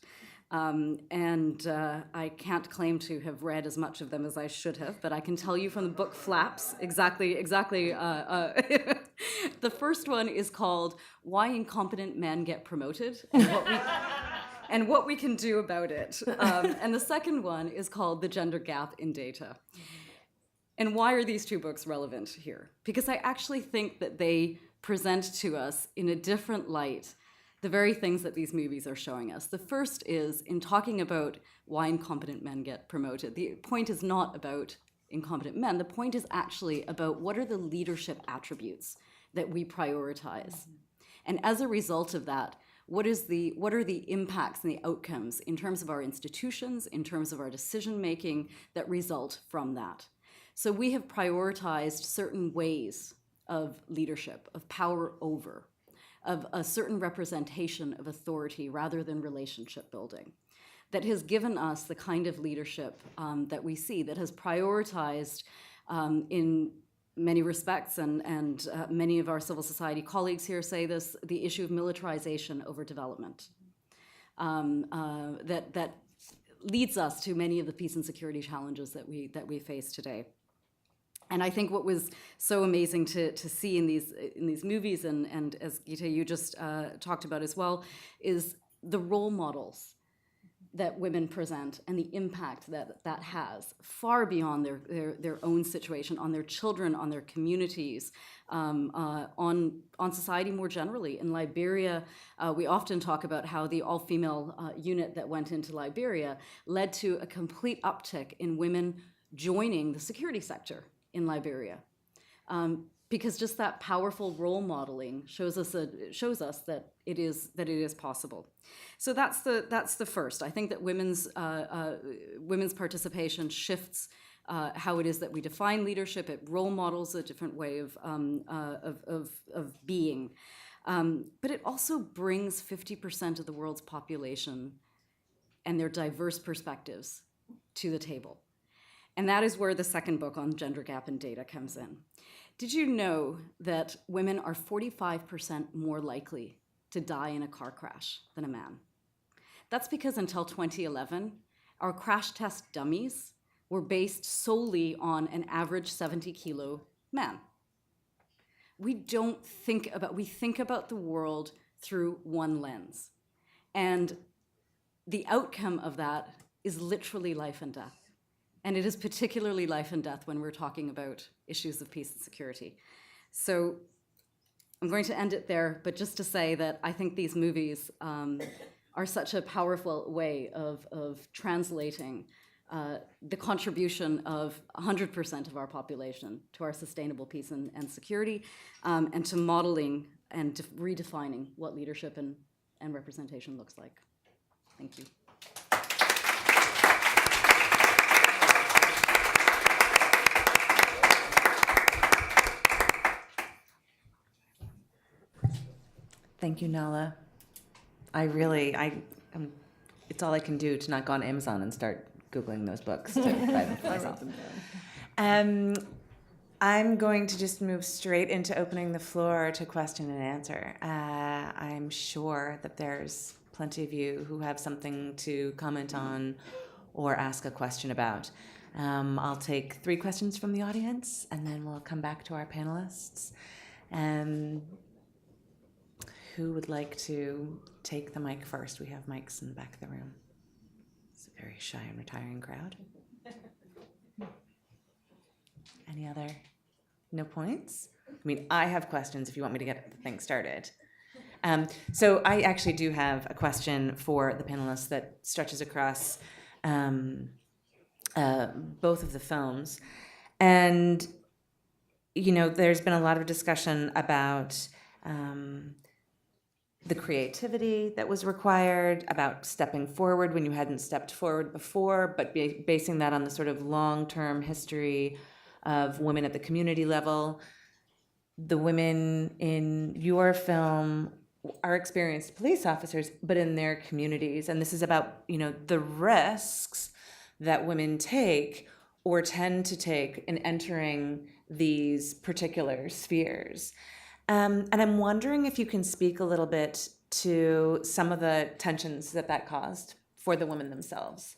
And I can't claim to have read as much of them as I should have, but I can tell you from the book flaps exactly. The first one is called "Why Incompetent Men Get Promoted and What We Can Do About It," and the second one is called "The Gender Gap in Data." And why are these 2 books relevant here? Because I actually think that they present to us in a different light the very things that these movies are showing us. The first is, in talking about why incompetent men get promoted, the point is not about incompetent men. The point is actually about what are the leadership attributes that we prioritize. And as a result of that, what are the impacts and the outcomes in terms of our institutions, in terms of our decision making that result from that? So we have prioritized certain ways of leadership, of power over, of a certain representation of authority rather than relationship building, that has given us the kind of leadership that we see, that has prioritized in many respects, and many of our civil society colleagues here say this, the issue of militarization over development. That leads us to many of the peace and security challenges that we face today. And I think what was so amazing to see in these movies, and as Gita, you just talked about as well, is the role models that women present and the impact that has far beyond their own situation, on their children, on their communities, on society more generally. In Liberia, we often talk about how the all-female unit that went into Liberia led to a complete uptick in women joining the security sector in Liberia, because just that powerful role modeling shows us that it is possible. So that's the first. I think that women's participation shifts how it is that we define leadership. It role models a different way of being, but it also brings 50% of the world's population and their diverse perspectives to the table. And that is where the second book on gender gap in data comes in. Did you know that women are 45% more likely to die in a car crash than a man? That's because until 2011, our crash test dummies were based solely on an average 70-kilo man. We think about the world through one lens. And the outcome of that is literally life and death. And it is particularly life and death when we're talking about issues of peace and security. So I'm going to end it there, but just to say that I think these movies are such a powerful way of translating the contribution of 100% of our population to our sustainable peace and security, and to modeling and redefining what leadership and representation looks like. Thank you. Thank you, Nala. It's all I can do to not go on Amazon and start Googling those books to buy them for myself. I'm going to just move straight into opening the floor to question and answer. I'm sure that there's plenty of you who have something to comment on or ask a question about. I'll take 3 questions from the audience, and then we'll come back to our panelists. Who would like to take the mic first? We have mics in the back of the room. It's a very shy and retiring crowd. Any other? No points? I mean, I have questions if you want me to get the thing started. So I actually do have a question for the panelists that stretches across both of the films. And, you know, there's been a lot of discussion about the creativity that was required, about stepping forward when you hadn't stepped forward before, but basing that on the sort of long-term history of women at the community level. The women in your film are experienced police officers, but in their communities. And this is about, you know, the risks that women take or tend to take in entering these particular spheres. And I'm wondering if you can speak a little bit to some of the tensions that caused for the women themselves.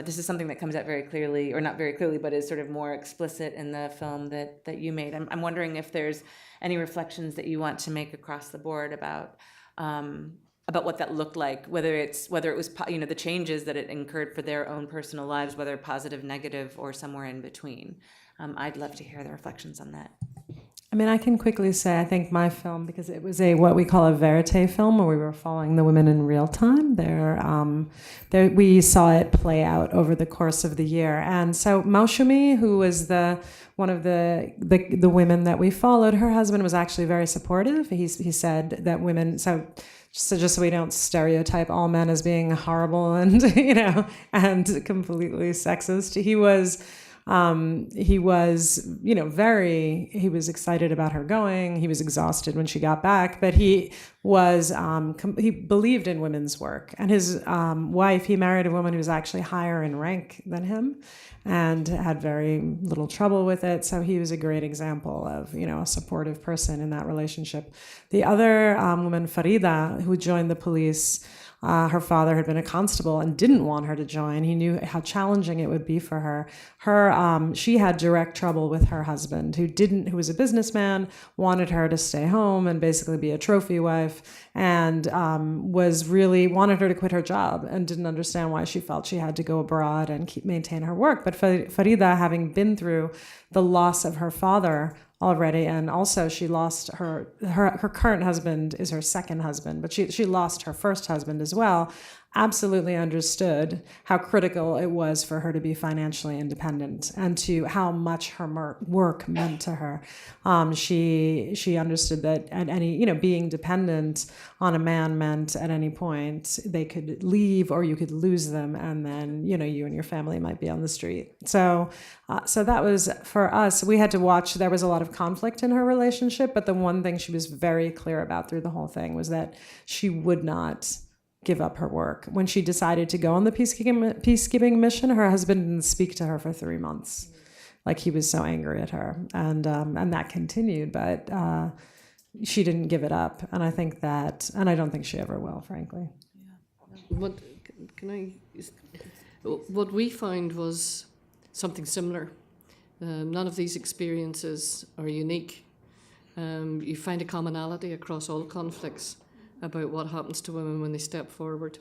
This is something that comes out very clearly, or not very clearly, but is sort of more explicit in the film that you made. I'm wondering if there's any reflections that you want to make across the board about what that looked like, whether it was, you know, the changes that it incurred for their own personal lives, whether positive, negative, or somewhere in between. I'd love to hear the reflections on that. I mean, I can quickly say, I think my film, because it was what we call a verite film, where we were following the women in real time. We saw it play out over the course of the year. And so Maushumi, who was one of the women that we followed, her husband was actually very supportive. He said that women, so just so we don't stereotype all men as being horrible and, you know, and completely sexist, he was, you know, he was excited about her going. He was exhausted when she got back, but he believed in women's work. And his wife, he married a woman who was actually higher in rank than him and had very little trouble with it. So he was a great example of, you know, a supportive person in that relationship. The other woman, Farida, who joined the police, her father had been a constable and didn't want her to join. He knew how challenging it would be for her. She had direct trouble with her husband, who was a businessman, wanted her to stay home and basically be a trophy wife, and wanted her to quit her job and didn't understand why she felt she had to go abroad and maintain her work. But Farida, having been through the loss of her father already, and also she lost her current husband is her second husband, but she lost her first husband as well, absolutely understood how critical it was for her to be financially independent and to how much her work meant to her. She understood that at any, you know, being dependent on a man meant at any point they could leave or you could lose them, and then, you know, you and your family might be on the street. So that was, for us, we had to watch. There was a lot of conflict in her relationship, but the one thing she was very clear about through the whole thing was that she would not give up her work. When she decided to go on the peacekeeping mission, her husband didn't speak to her for 3 months. Like, he was so angry at her, and that continued, but she didn't give it up. And I think that, and I don't think she ever will, frankly. What we found was something similar. None of these experiences are unique. You find a commonality across all conflicts about what happens to women when they step forward.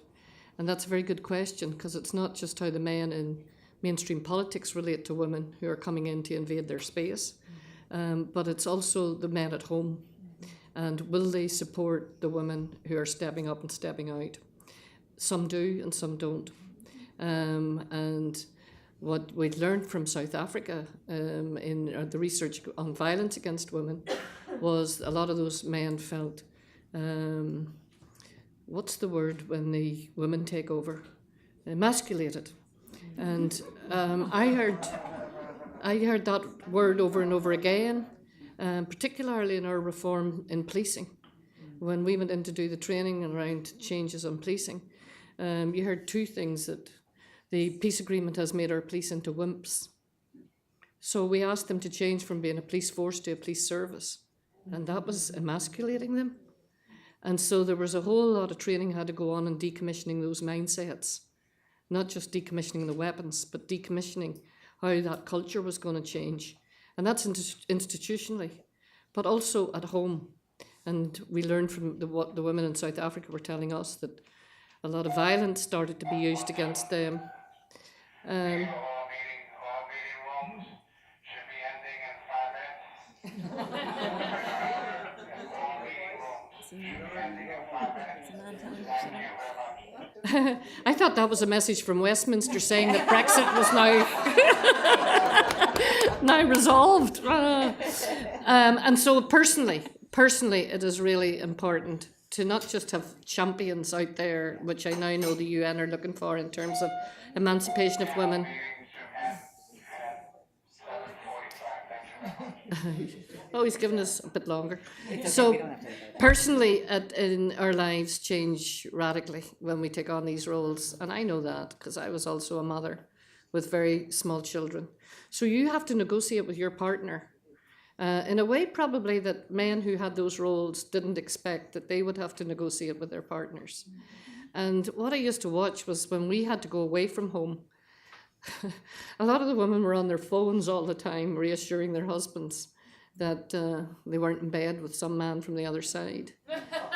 And that's a very good question, because it's not just how the men in mainstream politics relate to women who are coming in to invade their space, but it's also the men at home. And will they support the women who are stepping up and stepping out? Some do and some don't. And what we'd learned from South Africa in the research on violence against women was a lot of those men felt, what's the word when the women take over? Emasculated. And I heard that word over and over again, particularly in our reform in policing. When we went in to do the training around changes on policing, you heard two things: that the peace agreement has made our police into wimps. So we asked them to change from being a police force to a police service, and that was emasculating them. And so there was a whole lot of training had to go on in decommissioning those mindsets, not just decommissioning the weapons, but decommissioning how that culture was going to change. And that's institutionally, but also at home. And we learned from what the women in South Africa were telling us, that a lot of violence started to be used against them. All meeting rooms should be ending in 5 minutes. All meeting rooms. I thought that was a message from Westminster saying that Brexit was now resolved. And so personally, it is really important to not just have champions out there, which I now know the UN are looking for in terms of emancipation of women. Oh, he's given us a bit longer. So personally, in our lives change radically when we take on these roles. And I know that because I was also a mother with very small children. So you have to negotiate with your partner in a way probably that men who had those roles didn't expect that they would have to negotiate with their partners. And what I used to watch was when we had to go away from home, a lot of the women were on their phones all the time, reassuring their husbands that they weren't in bed with some man from the other side.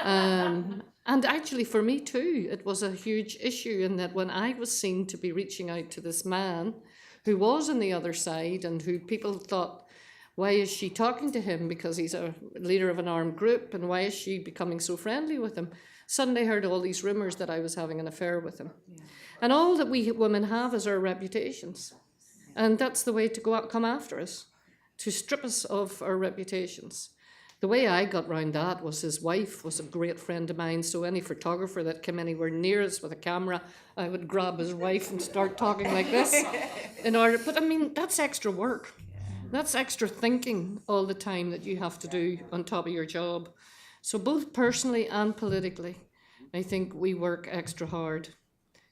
And actually, for me too, it was a huge issue in that when I was seen to be reaching out to this man who was on the other side and who people thought, why is she talking to him because he's a leader of an armed group, and why is she becoming so friendly with him? Suddenly I heard all these rumours that I was having an affair with him. Yeah. And all that we women have is our reputations. And that's the way to go out, come after us, to strip us of our reputations. The way I got round that was his wife was a great friend of mine, so any photographer that came anywhere near us with a camera, I would grab his wife and start talking like this. But I mean, that's extra work. That's extra thinking all the time that you have to do on top of your job. So both personally and politically, I think we work extra hard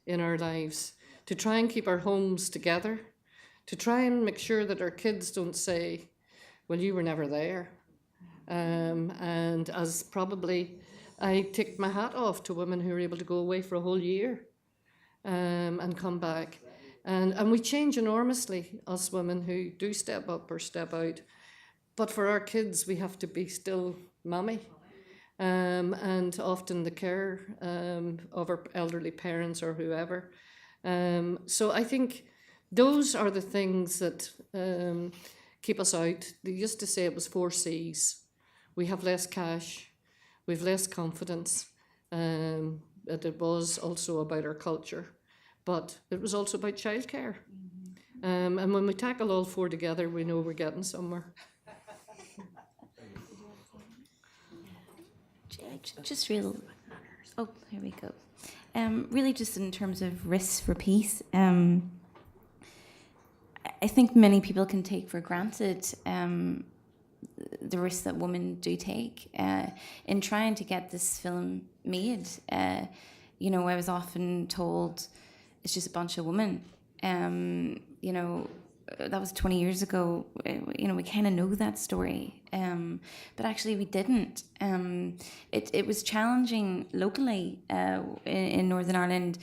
in our lives to try and keep our homes together, to try and make sure that our kids don't say, well, you were never there. And as probably I take my hat off to women who are able to go away for a whole year and come back. And we change enormously, us women who do step up or step out. But for our kids, we have to be still mummy. And often the care of our elderly parents or whoever. So I think those are the things that keep us out. They used to say it was 4 C's. We have less cash, we have less confidence. That it was also about our culture, but it was also about childcare. And when we tackle all 4 together, we know we're getting somewhere. Just real. Oh, here we go. Really, just in terms of risks for peace, I think many people can take for granted the risks that women do take in trying to get this film made. I was often told it's just a bunch of women. That was 20 years ago. We kind of know that story, but actually we didn't. It was challenging locally in Northern Ireland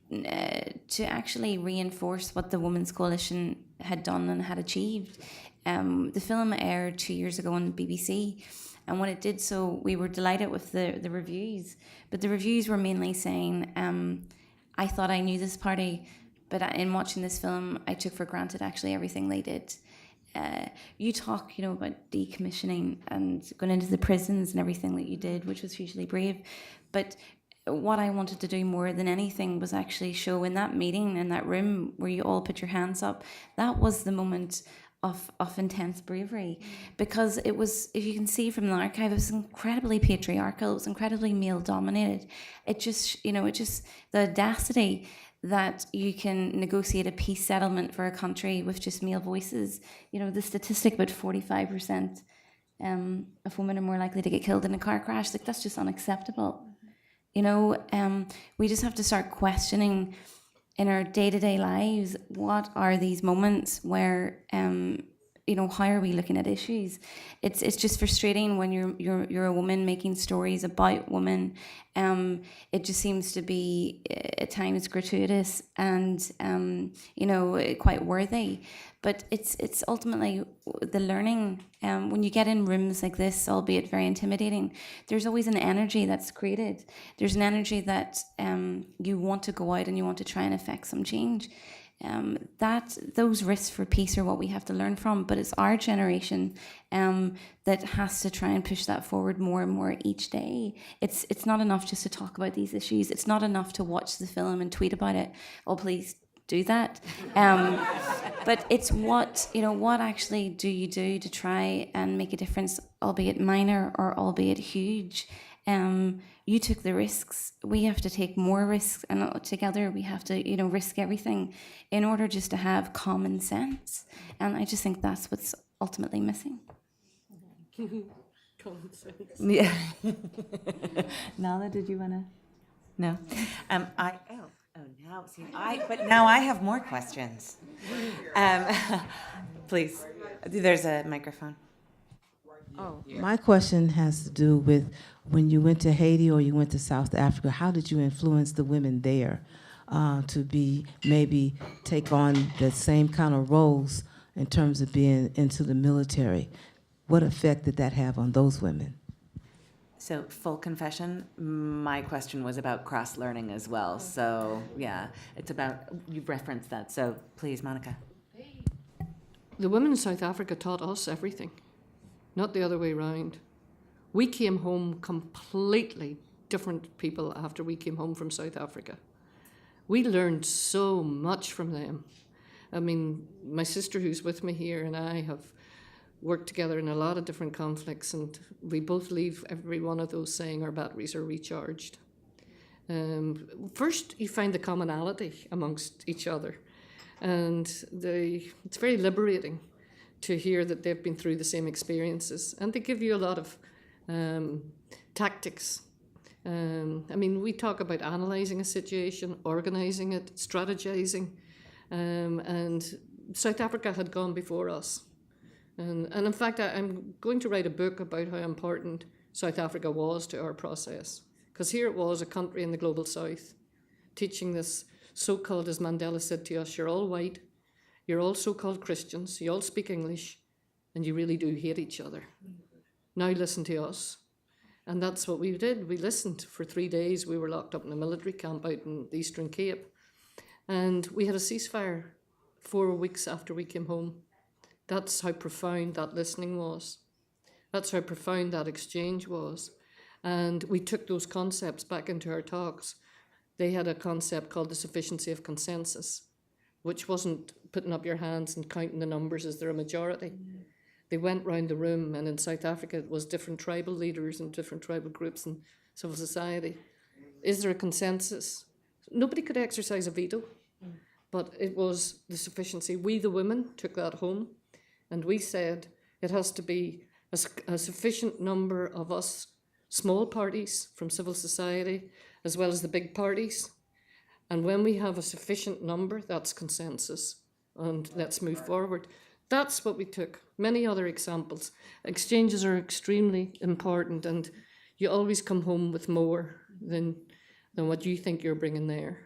to actually reinforce what the Women's Coalition had done and had achieved. The film aired 2 years ago on the BBC, and when it did so, we were delighted with the reviews. But the reviews were mainly saying, I thought I knew this party, but in watching this film, I took for granted actually everything they did. You talk, about decommissioning and going into the prisons and everything that you did, which was hugely brave. But what I wanted to do more than anything was actually show in that meeting, in that room where you all put your hands up, that was the moment of intense bravery. Because it was, if you can see from the archive, it was incredibly patriarchal, it was incredibly male dominated. It just, the audacity that you can negotiate a peace settlement for a country with just male voices. The statistic about 45% of women are more likely to get killed in a car crash, that's just unacceptable. We just have to start questioning in our day-to-day lives, what are these moments where how are we looking at issues? It's just frustrating when you're a woman making stories about women. It just seems to be at times gratuitous and quite worthy. But it's ultimately the learning. When you get in rooms like this, albeit very intimidating, there's always an energy that's created. There's an energy that you want to go out and you want to try and affect some change. those risks for peace are what we have to learn from. But it's our generation that has to try and push that forward more and more each day. It's not enough just to talk about these issues. It's not enough to watch the film and tweet about it. Oh, please do that. But it's what actually do you do to try and make a difference, albeit minor or albeit huge. You took the risks. We have to take more risks, and together we have to, risk everything in order just to have common sense. And I just think that's what's ultimately missing. Common sense. Yeah. Nala, did you want to? No. But now I have more questions. Please. There's a microphone. My question has to do with when you went to Haiti or you went to South Africa, how did you influence the women there to be maybe take on the same kind of roles in terms of being into the military? What effect did that have on those women? So, full confession, my question was about cross-learning as well. So, yeah, it's about, you referenced that. So, please, Monica. The women in South Africa taught us everything, not the other way around. We came home completely different people after we came home from South Africa. We learned so much from them. I mean, my sister who's with me here and I have worked together in a lot of different conflicts, and we both leave every one of those saying our batteries are recharged. First, you find the commonality amongst each other, and it's very liberating to hear that they've been through the same experiences, and they give you a lot of tactics. I mean, we talk about analysing a situation, organising it, strategizing, and South Africa had gone before us. And in fact, I'm going to write a book about how important South Africa was to our process. Because here it was, a country in the global south, teaching this so-called, as Mandela said to us, you're all white, you're all so-called Christians, you all speak English, and you really do hate each other. Now listen to us. And that's what we did. We listened for 3 days. We were locked up in a military camp out in the Eastern Cape. And we had a ceasefire 4 weeks after we came home. That's how profound that listening was. That's how profound that exchange was. And we took those concepts back into our talks. They had a concept called the sufficiency of consensus, which wasn't putting up your hands and counting the numbers, is there a majority? They went round the room, and in South Africa it was different tribal leaders and different tribal groups and civil society. Is there a consensus? Nobody could exercise a veto, but it was the sufficiency. We, the women, took that home. And we said it has to be a sufficient number of us small parties from civil society as well as the big parties. And when we have a sufficient number, that's consensus. And let's move forward. That's what we took. Many other examples. Exchanges are extremely important, and you always come home with more than what you think you're bringing there.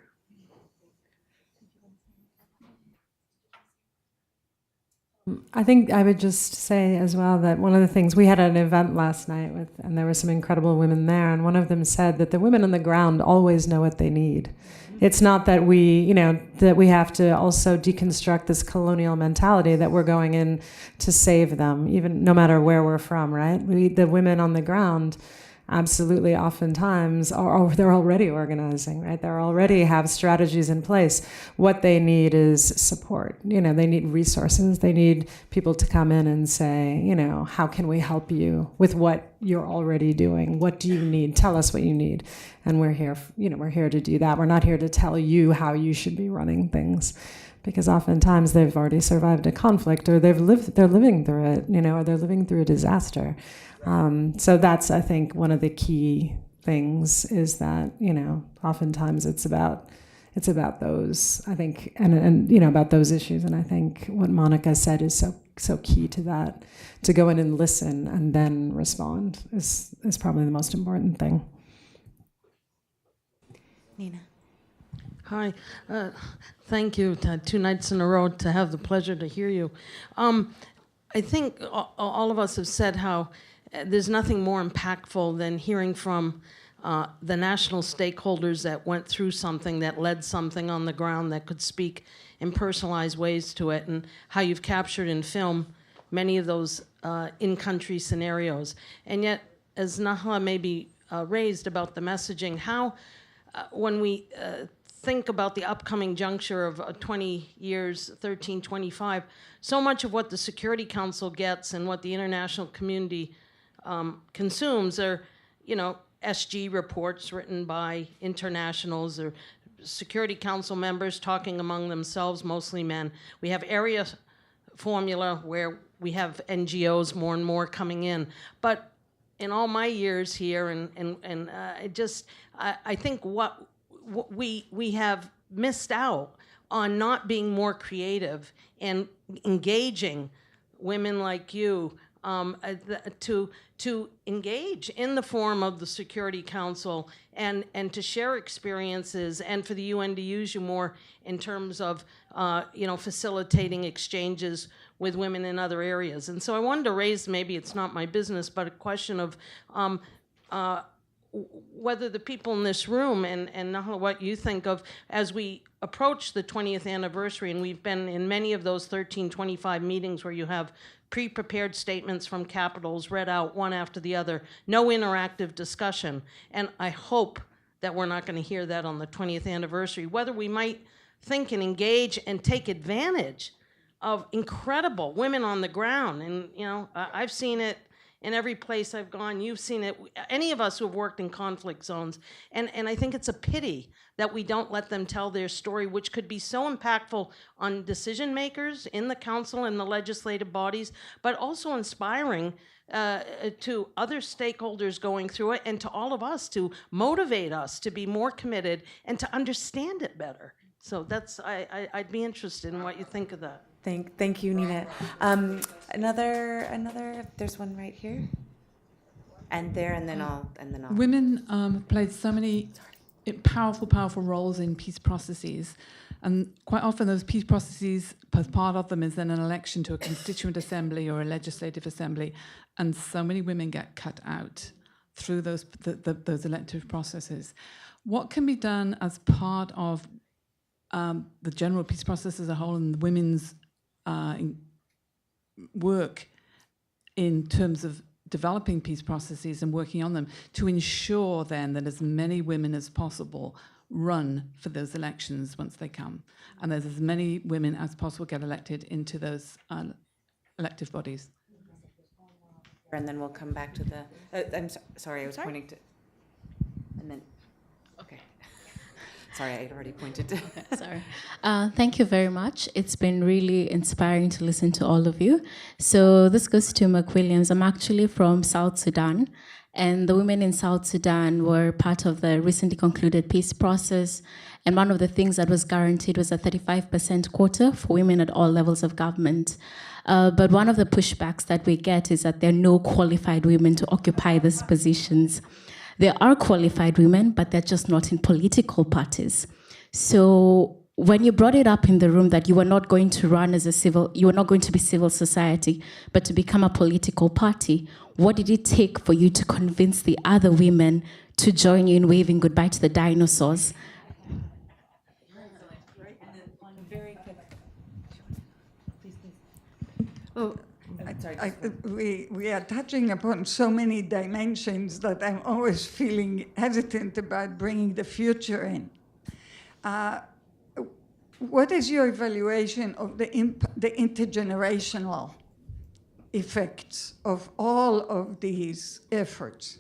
I think I would just say as well that one of the things, we had an event last night and there were some incredible women there, and one of them said that the women on the ground always know what they need. It's not that that we have to also deconstruct this colonial mentality that we're going in to save them, even no matter where we're from, right? The women on the ground absolutely oftentimes they're already organizing, right? They already have strategies in place. What they need is support. They need resources. They need people to come in and say, how can we help you with what you're already doing? What do you need? Tell us what you need. And we're here, we're here to do that. We're not here to tell you how you should be running things, because oftentimes they've already survived a conflict, or they're living through it, or they're living through a disaster. So that's, I think, one of the key things is that, oftentimes it's about those, I think, and about those issues. And I think what Monica said is so key to that. To go in and listen and then respond is probably the most important thing. Nina. Hi. Thank you. 2 nights in a row to have the pleasure to hear you. I think all of us have said how there's nothing more impactful than hearing from the national stakeholders that went through something, that led something on the ground, that could speak in personalized ways to it, and how you've captured in film many of those in-country scenarios. And yet, as Nahla maybe raised about the messaging, how when we think about the upcoming juncture of 20 years, 1325, so much of what the Security Council gets and what the international community consumes are, SG reports written by internationals or Security Council members talking among themselves, mostly men. We have area formula where we have NGOs more and more coming in. But in all my years here, I think what we have missed out on not being more creative and engaging women like you to engage in the forum of the Security Council and to share experiences, and for the UN to use you more in terms of facilitating exchanges with women in other areas. And so I wanted to raise, maybe it's not my business, but a question of whether the people in this room and Nahla, what you think of as we approach the 20th anniversary, and we've been in many of those 1325 meetings where you have pre-prepared statements from capitals read out one after the other, no interactive discussion. And I hope that we're not going to hear that on the 20th anniversary, whether we might think and engage and take advantage of incredible women on the ground. And, I've seen it in every place I've gone. You've seen it, any of us who have worked in conflict zones. And I think it's a pity that we don't let them tell their story, which could be so impactful on decision makers in the council and the legislative bodies, but also inspiring to other stakeholders going through it, and to all of us to motivate us to be more committed and to understand it better. So that's, I'd be interested in what you think of that. Thank you, Nina. Another. There's one right here, and there, and then I'll. Women have played so many powerful roles in peace processes, and quite often those peace processes, as part of them, is then an election to a constituent assembly or a legislative assembly, and so many women get cut out through those elective processes. What can be done as part of the general peace process as a whole and women's work in terms of developing peace processes and working on them to ensure then that as many women as possible run for those elections once they come, and there's as many women as possible get elected into those elective bodies? And then we'll come back to the. I'm sorry, I was pointing to. And then. Okay. Sorry, I had already pointed to. Sorry. Thank you very much. It's been really inspiring to listen to all of you. So this goes to McWilliams. I'm actually from South Sudan, and the women in South Sudan were part of the recently concluded peace process. And one of the things that was guaranteed was a 35% quota for women at all levels of government. But one of the pushbacks that we get is that there are no qualified women to occupy these positions. There are qualified women, but they're just not in political parties. So when you brought it up in the room that you were not going to run as you were not going to be civil society, but to become a political party, what did it take for you to convince the other women to join you in waving goodbye to the dinosaurs? Oh, we are touching upon so many dimensions that I'm always feeling hesitant about bringing the future in. What is your evaluation of the intergenerational effects of all of these efforts?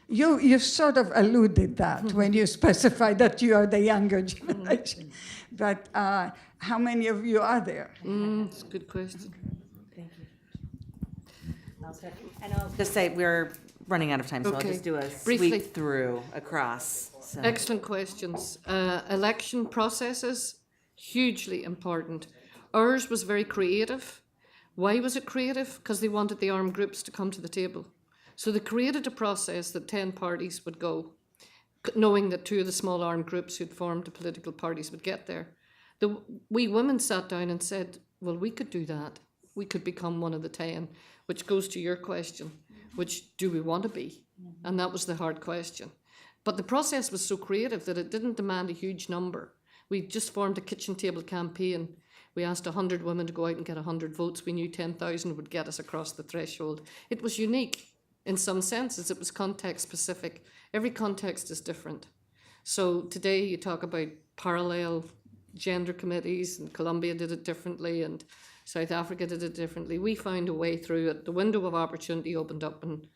You've sort of alluded that when you specify that you are the younger generation, but how many of you are there? That's a good question. And I'll just say we're running out of time, so Okay. I'll just do a Briefly. sweep through across. So. Excellent questions. Election processes, hugely important. Ours was very creative. Why was it creative? Because they wanted the armed groups to come to the table. So they created a process that 10 parties would go, knowing that 2 of the small armed groups who'd formed the political parties would get there. We women sat down and said, well, we could do that. We could become one of the 10, which goes to your question, which do we want to be? And that was the hard question. But the process was so creative that it didn't demand a huge number. We just formed a kitchen table campaign. We asked 100 women to go out and get 100 votes. We knew 10,000 would get us across the threshold. It was unique in some senses. It was context specific. Every context is different. So today you talk about parallel gender committees, and Colombia did it differently, and South Africa did it differently. We found a way through it. The window of opportunity opened up, and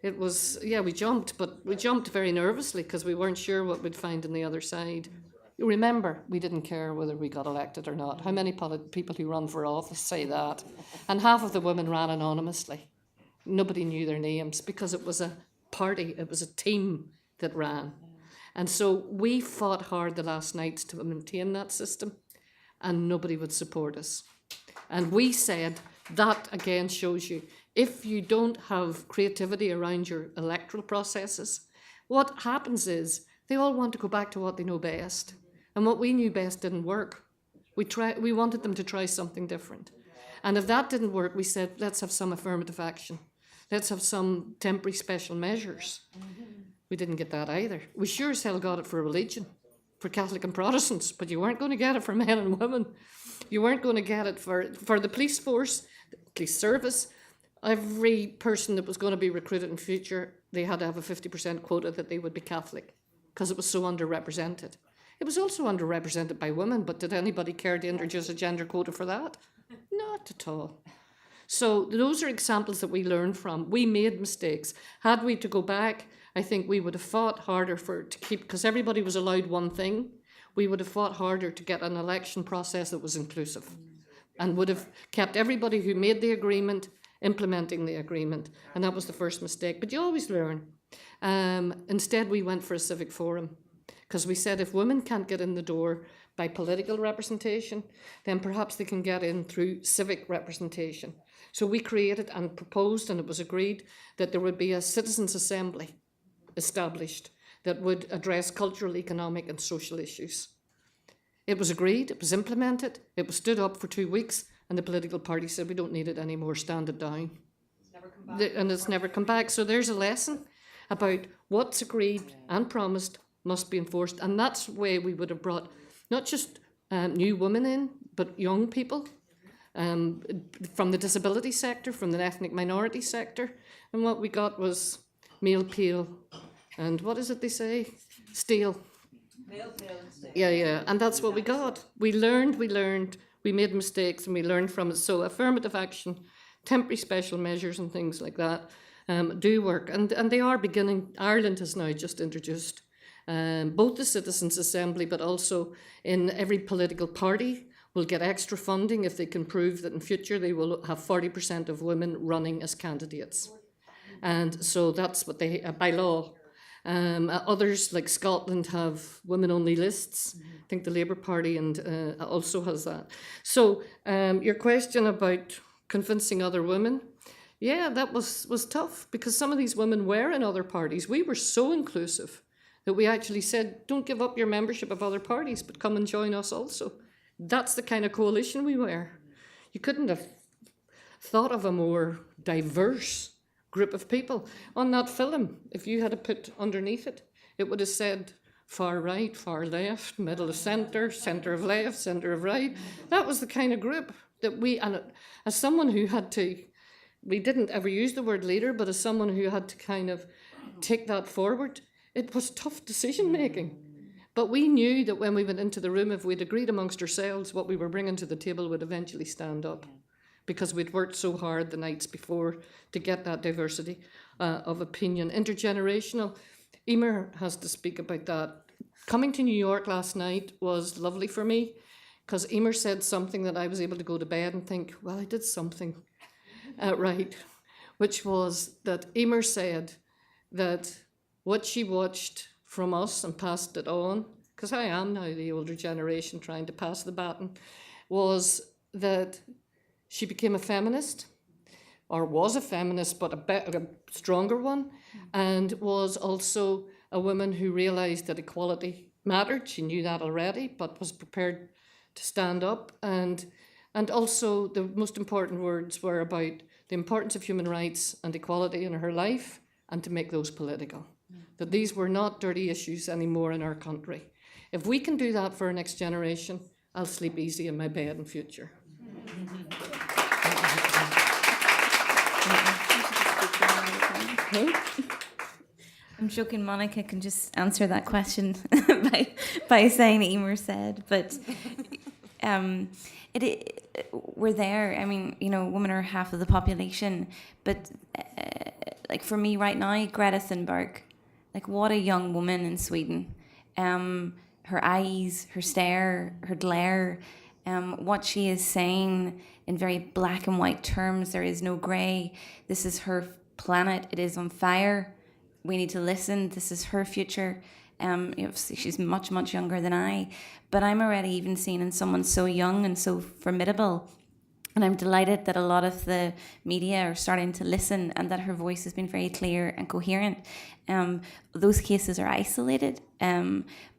it was, yeah, we jumped, but we jumped very nervously because we weren't sure what we'd find on the other side. You remember, we didn't care whether we got elected or not. How many people who run for office say that? And half of the women ran anonymously. Nobody knew their names because it was a party, it was a team that ran. And so we fought hard the last nights to maintain that system, and nobody would support us. And we said, that again shows you, if you don't have creativity around your electoral processes, what happens is they all want to go back to what they know best. And what we knew best didn't work. We wanted them to try something different. And if that didn't work, we said, let's have some affirmative action. Let's have some temporary special measures. We didn't get that either. We sure as hell got it for religion, for Catholic and Protestants, but you weren't going to get it for men and women. You weren't going to get it for the police force, the police service. Every person that was going to be recruited in future, they had to have a 50% quota that they would be Catholic, because it was so underrepresented. It was also underrepresented by women, but did anybody care to introduce a gender quota for that? Not at all. So those are examples that we learned from. We made mistakes. Had we to go back, I think we would have fought harder to keep, because everybody was allowed one thing, we would have fought harder to get an election process that was inclusive and would have kept everybody who made the agreement implementing the agreement. And that was the first mistake. But you always learn. Instead, we went for a civic forum, because we said if women can't get in the door by political representation, then perhaps they can get in through civic representation. So we created and proposed, and it was agreed, that there would be a citizens' assembly established that would address cultural, economic and social issues. It was agreed, it was implemented, it was stood up for 2 weeks, and the political party said, we don't need it anymore, stand it down. It's never come back. And it's never come back. So there's a lesson about what's agreed and promised must be enforced. And that's where we would have brought not just new women in, but young people from the disability sector, from the ethnic minority sector. And what we got was male pale and what is it they say? Steel. Male pale and steel. Yeah. And that's what we got. We learned, we made mistakes and we learned from it. So affirmative action, temporary special measures and things like that do work. And they are beginning. Ireland has now just introduced both the Citizens' Assembly, but also in every political party will get extra funding if they can prove that in future they will have 40% of women running as candidates. And so that's what they, by law. Others, like Scotland, have women-only lists. I think the Labour Party and also has that. So your question about convincing other women, yeah, that was tough, because some of these women were in other parties. We were so inclusive that we actually said, don't give up your membership of other parties, but come and join us also. That's the kind of coalition we were. You couldn't have thought of a more diverse group of people. On that film, if you had to put underneath it, it would have said far right, far left, middle of centre, centre of left, centre of right. That was the kind of group that we, and as someone who had to, we didn't ever use the word leader, but as someone who had to kind of take that forward, it was tough decision making. But we knew that when we went into the room, if we'd agreed amongst ourselves, what we were bringing to the table would eventually stand up, because we'd worked so hard the nights before to get that diversity of opinion. Intergenerational, Emer has to speak about that. Coming to New York last night was lovely for me, because Emer said something that I was able to go to bed and think, well, I did something right, which was that Emer said that what she watched from us and passed it on, because I am now the older generation trying to pass the baton, was that she became a feminist, or was a feminist, but a stronger one, and was also a woman who realised that equality mattered. She knew that already, but was prepared to stand up. And also the most important words were about the importance of human rights and equality in her life, and to make those political. That these were not dirty issues anymore in our country. If we can do that for our next generation, I'll sleep easy in my bed in future. I'm joking, Monica can just answer that question by saying Emer said, but we're there. I mean, you know, women are half of the population, but like for me right now, Greta Thunberg, like what a young woman in Sweden. Her eyes, her stare, her glare, what she is saying in very black and white terms. There is no grey. This is her planet. It is on fire. We need to listen. This is her future. She's much, much younger than I, but I'm already even seen in someone so young and so formidable. And I'm delighted that a lot of the media are starting to listen and that her voice has been very clear and coherent. Those cases are isolated,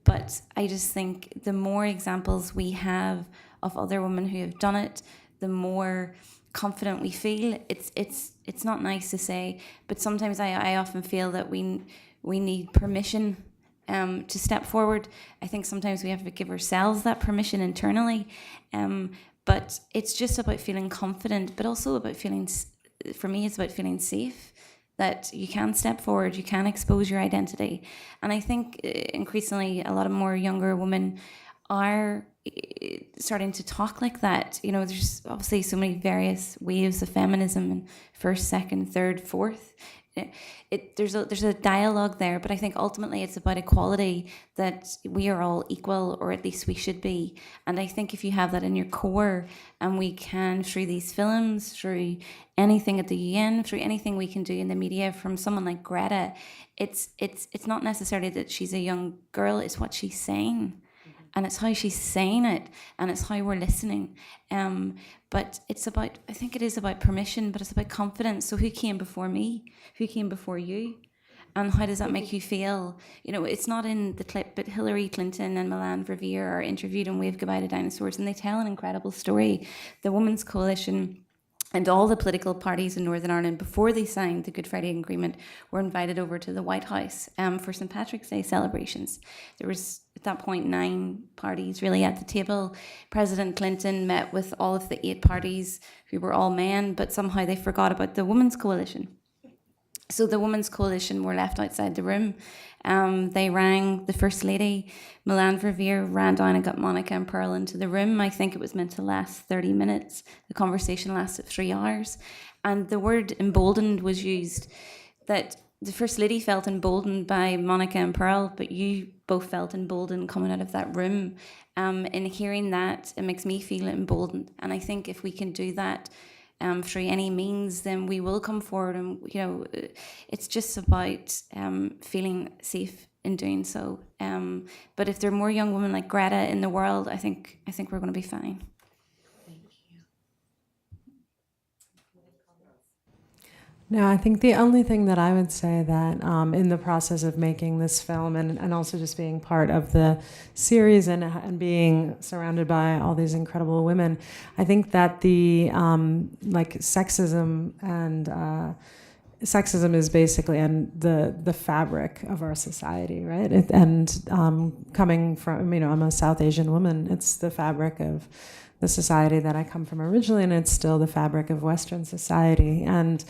but I just think the more examples we have of other women who have done it, the more confident we feel. It's not nice to say, but sometimes I often feel that we need permission to step forward. I think sometimes we have to give ourselves that permission internally. But it's just about feeling confident, but also about feeling, for me, it's about feeling safe, that you can step forward, you can expose your identity. And I think increasingly a lot of more younger women are starting to talk like that. You know, there's obviously so many various waves of feminism, and first, second, third, fourth. There's a dialogue there, but I think ultimately it's about equality, that we are all equal, or at least we should be. And I think if you have that in your core, and we can, through these films, through anything at the UN, through anything we can do in the media, from someone like Greta, it's not necessarily that she's a young girl, it's what she's saying. And it's how she's saying it, and it's how we're listening. But it's about, I think it is about permission, but it's about confidence. So who came before me? Who came before you? And how does that make you feel? You know, it's not in the clip, but Hillary Clinton and Milan Verveer are interviewed in Wave Goodbye to Dinosaurs, and they tell an incredible story. The Women's Coalition and all the political parties in Northern Ireland, before they signed the Good Friday Agreement, were invited over to the White House for St. Patrick's Day celebrations. There was, at that point, 9 parties really at the table. President Clinton met with all of the 8 parties, who were all men, but somehow they forgot about the Women's Coalition. So the Women's Coalition were left outside the room. They rang the First Lady. Milan Verveer ran down and got Monica and Pearl into the room. I think it was meant to last 30 minutes. The conversation lasted 3 hours. And the word emboldened was used, that the First Lady felt emboldened by Monica and Pearl, but you both felt emboldened coming out of that room. In hearing that, it makes me feel emboldened. And I think if we can do that through any means, then we will come forward. And, you know, it's just about feeling safe in doing so. But if there are more young women like Greta in the world, I think we're going to be fine. No, I think the only thing that I would say that in the process of making this film, and also just being part of the series and being surrounded by all these incredible women, I think that the like sexism and sexism is basically the fabric of our society, right? Coming from, you know, I'm a South Asian woman. It's the fabric of the society that I come from originally, and it's still the fabric of Western society. And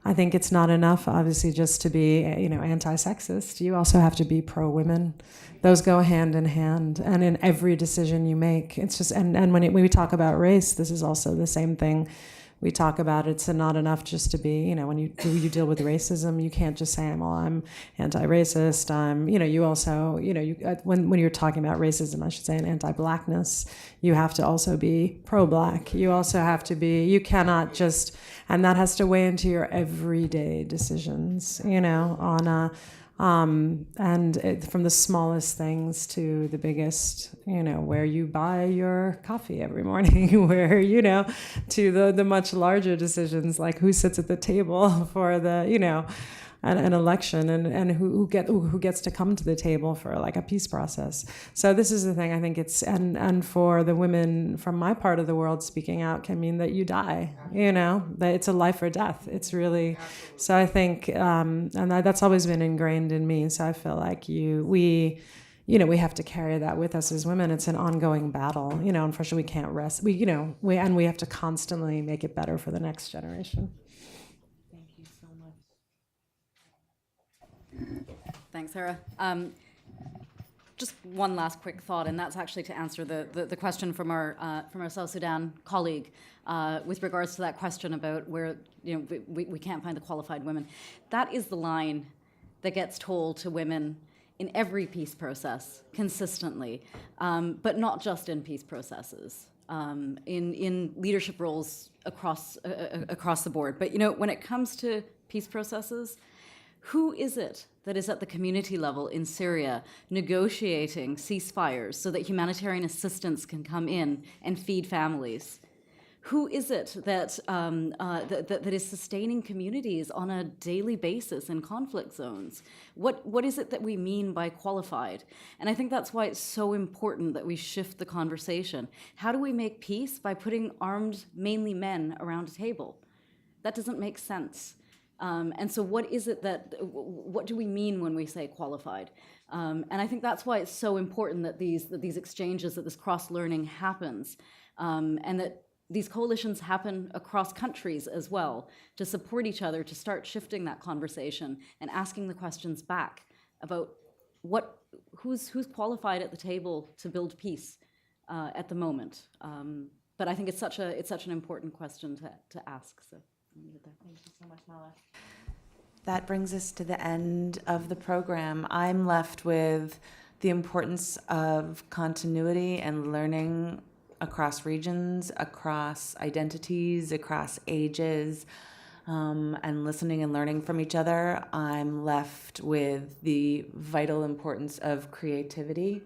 I think it's not enough, obviously, just to be, you know, anti-sexist. You also have to be pro-women. Those go hand in hand, and in every decision you make, it's just. And when we talk about race, this is also the same thing. We talk about it's not enough just to be, you know, when you deal with racism, you can't just say, well, I'm anti-racist. You know, you also, you know, when you're talking about racism, I should say, and anti-blackness, you have to also be pro-black. You also have to be. You cannot just. And that has to weigh into your everyday decisions, you know, from the smallest things to the biggest, you know, where you buy your coffee every morning, where, you know, to the much larger decisions, like who sits at the table for the, you know, an election and who gets to come to the table for like a peace process. So this is the thing. I think it's and for the women from my part of the world, speaking out can mean that you die. That it's a life or death. It's really. So I think and that's always been ingrained in me. So I feel like we have to carry that with us as women. It's an ongoing battle. Unfortunately, we can't rest. We have to constantly make it better for the next generation. Thank you so much. Thanks, Sarah. Just one last quick thought, and that's actually to answer the question from our South Sudan colleague with regards to that question about where we can't find the qualified women. That is the line that gets told to women in every peace process consistently, but not just in peace processes, in leadership roles across the board. But when it comes to peace processes, who is it that is at the community level in Syria negotiating ceasefires so that humanitarian assistance can come in and feed families? Who is it that is sustaining communities on a daily basis in conflict zones? What is it that we mean by qualified? And I think that's why it's so important that we shift the conversation. How do we make peace? By putting armed, mainly men, around a table. That doesn't make sense. And so what do we mean when we say qualified? And I think that's why it's so important that these exchanges, that this cross-learning happens, and that these coalitions happen across countries as well, to support each other, to start shifting that conversation and asking the questions back about who's qualified at the table to build peace at the moment. But I think it's such an important question to ask. So I'll leave it there. Thank you so much, Mala. That brings us to the end of the program. I'm left with the importance of continuity and learning across regions, across identities, across ages, and listening and learning from each other. I'm left with the vital importance of creativity,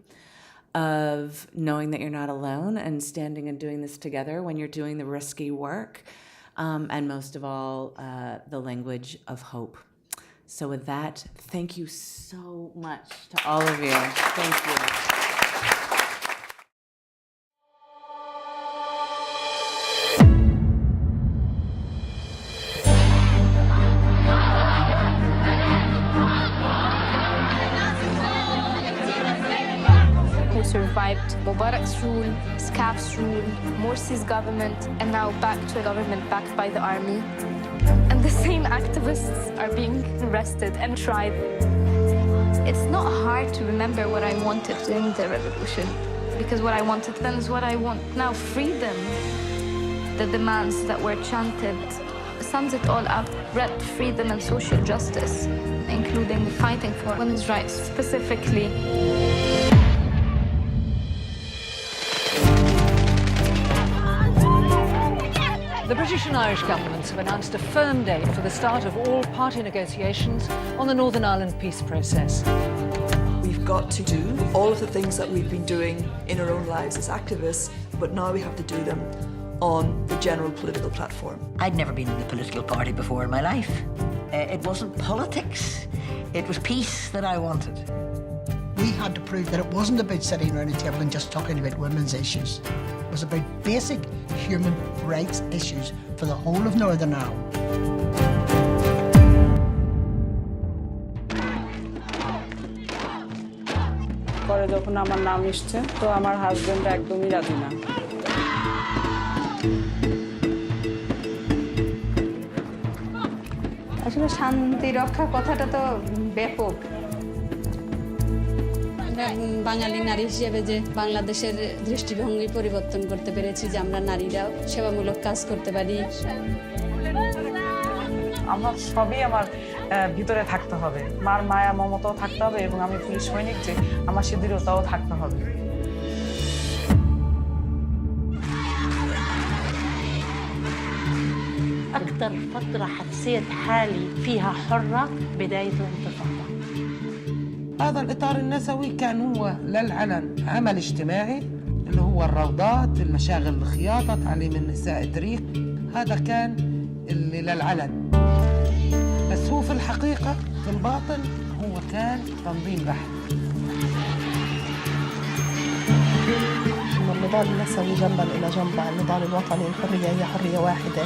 of knowing that you're not alone and standing and doing this together when you're doing the risky work, and most of all, the language of hope. So with that, thank you so much to all of you. Thank you. Survived Mubarak's rule, SCAF's rule, Morsi's government, and now back to a government backed by the army. And the same activists are being arrested and tried. It's not hard to remember what I wanted during the revolution, because what I wanted then is what I want now, freedom. The demands that were chanted sums it all up: bread, freedom, and social justice, including fighting for women's rights specifically. The British and Irish governments have announced a firm date for the start of all party negotiations on the Northern Ireland peace process. We've got to do all of the things that we've been doing in our own lives as activists, but now we have to do them on the general political platform. I'd never been in a political party before in my life. It wasn't politics, it was peace that I wanted. We had to prove that it wasn't about sitting around a table and just talking about women's issues. It was about basic human rights issues for the whole of Northern Ireland. পরে যখন আমার নাম এসছে তো আমার husband একদমই রাজি না। আসলে শান্তি রক্ষা কথাটা তো ব্যাপক। বাঙালি নারী হিসেবে যে বাংলাদেশের দৃষ্টিভঙ্গি পরিবর্তন করতে পেরেছি, যে আমরা নারীরাও সেবামূলক কাজ করতে পারি। আমার সবই আমার ভিতরে থাকতে হবে, মার মায়া মমতাও থাকতে হবে, এবং আমি পুলিশ সৈনিক যে আমার সে দৃঢ়তাও থাকতে হবে। أكثر فترة حسيت حالي فيها حرة بداية الانتفاضة. هذا الإطار النسوي كان هو للعلن عمل اجتماعي اللي هو الروضات، المشاغل الخياطة، تعليم النساء الدريق، هذا كان اللي للعلن. بس هو في الحقيقة في الباطن هو كان تنظيم بحث. النضال النسوي جنبا إلى جنب، النضال الوطني الحرية هي حرية واحدة.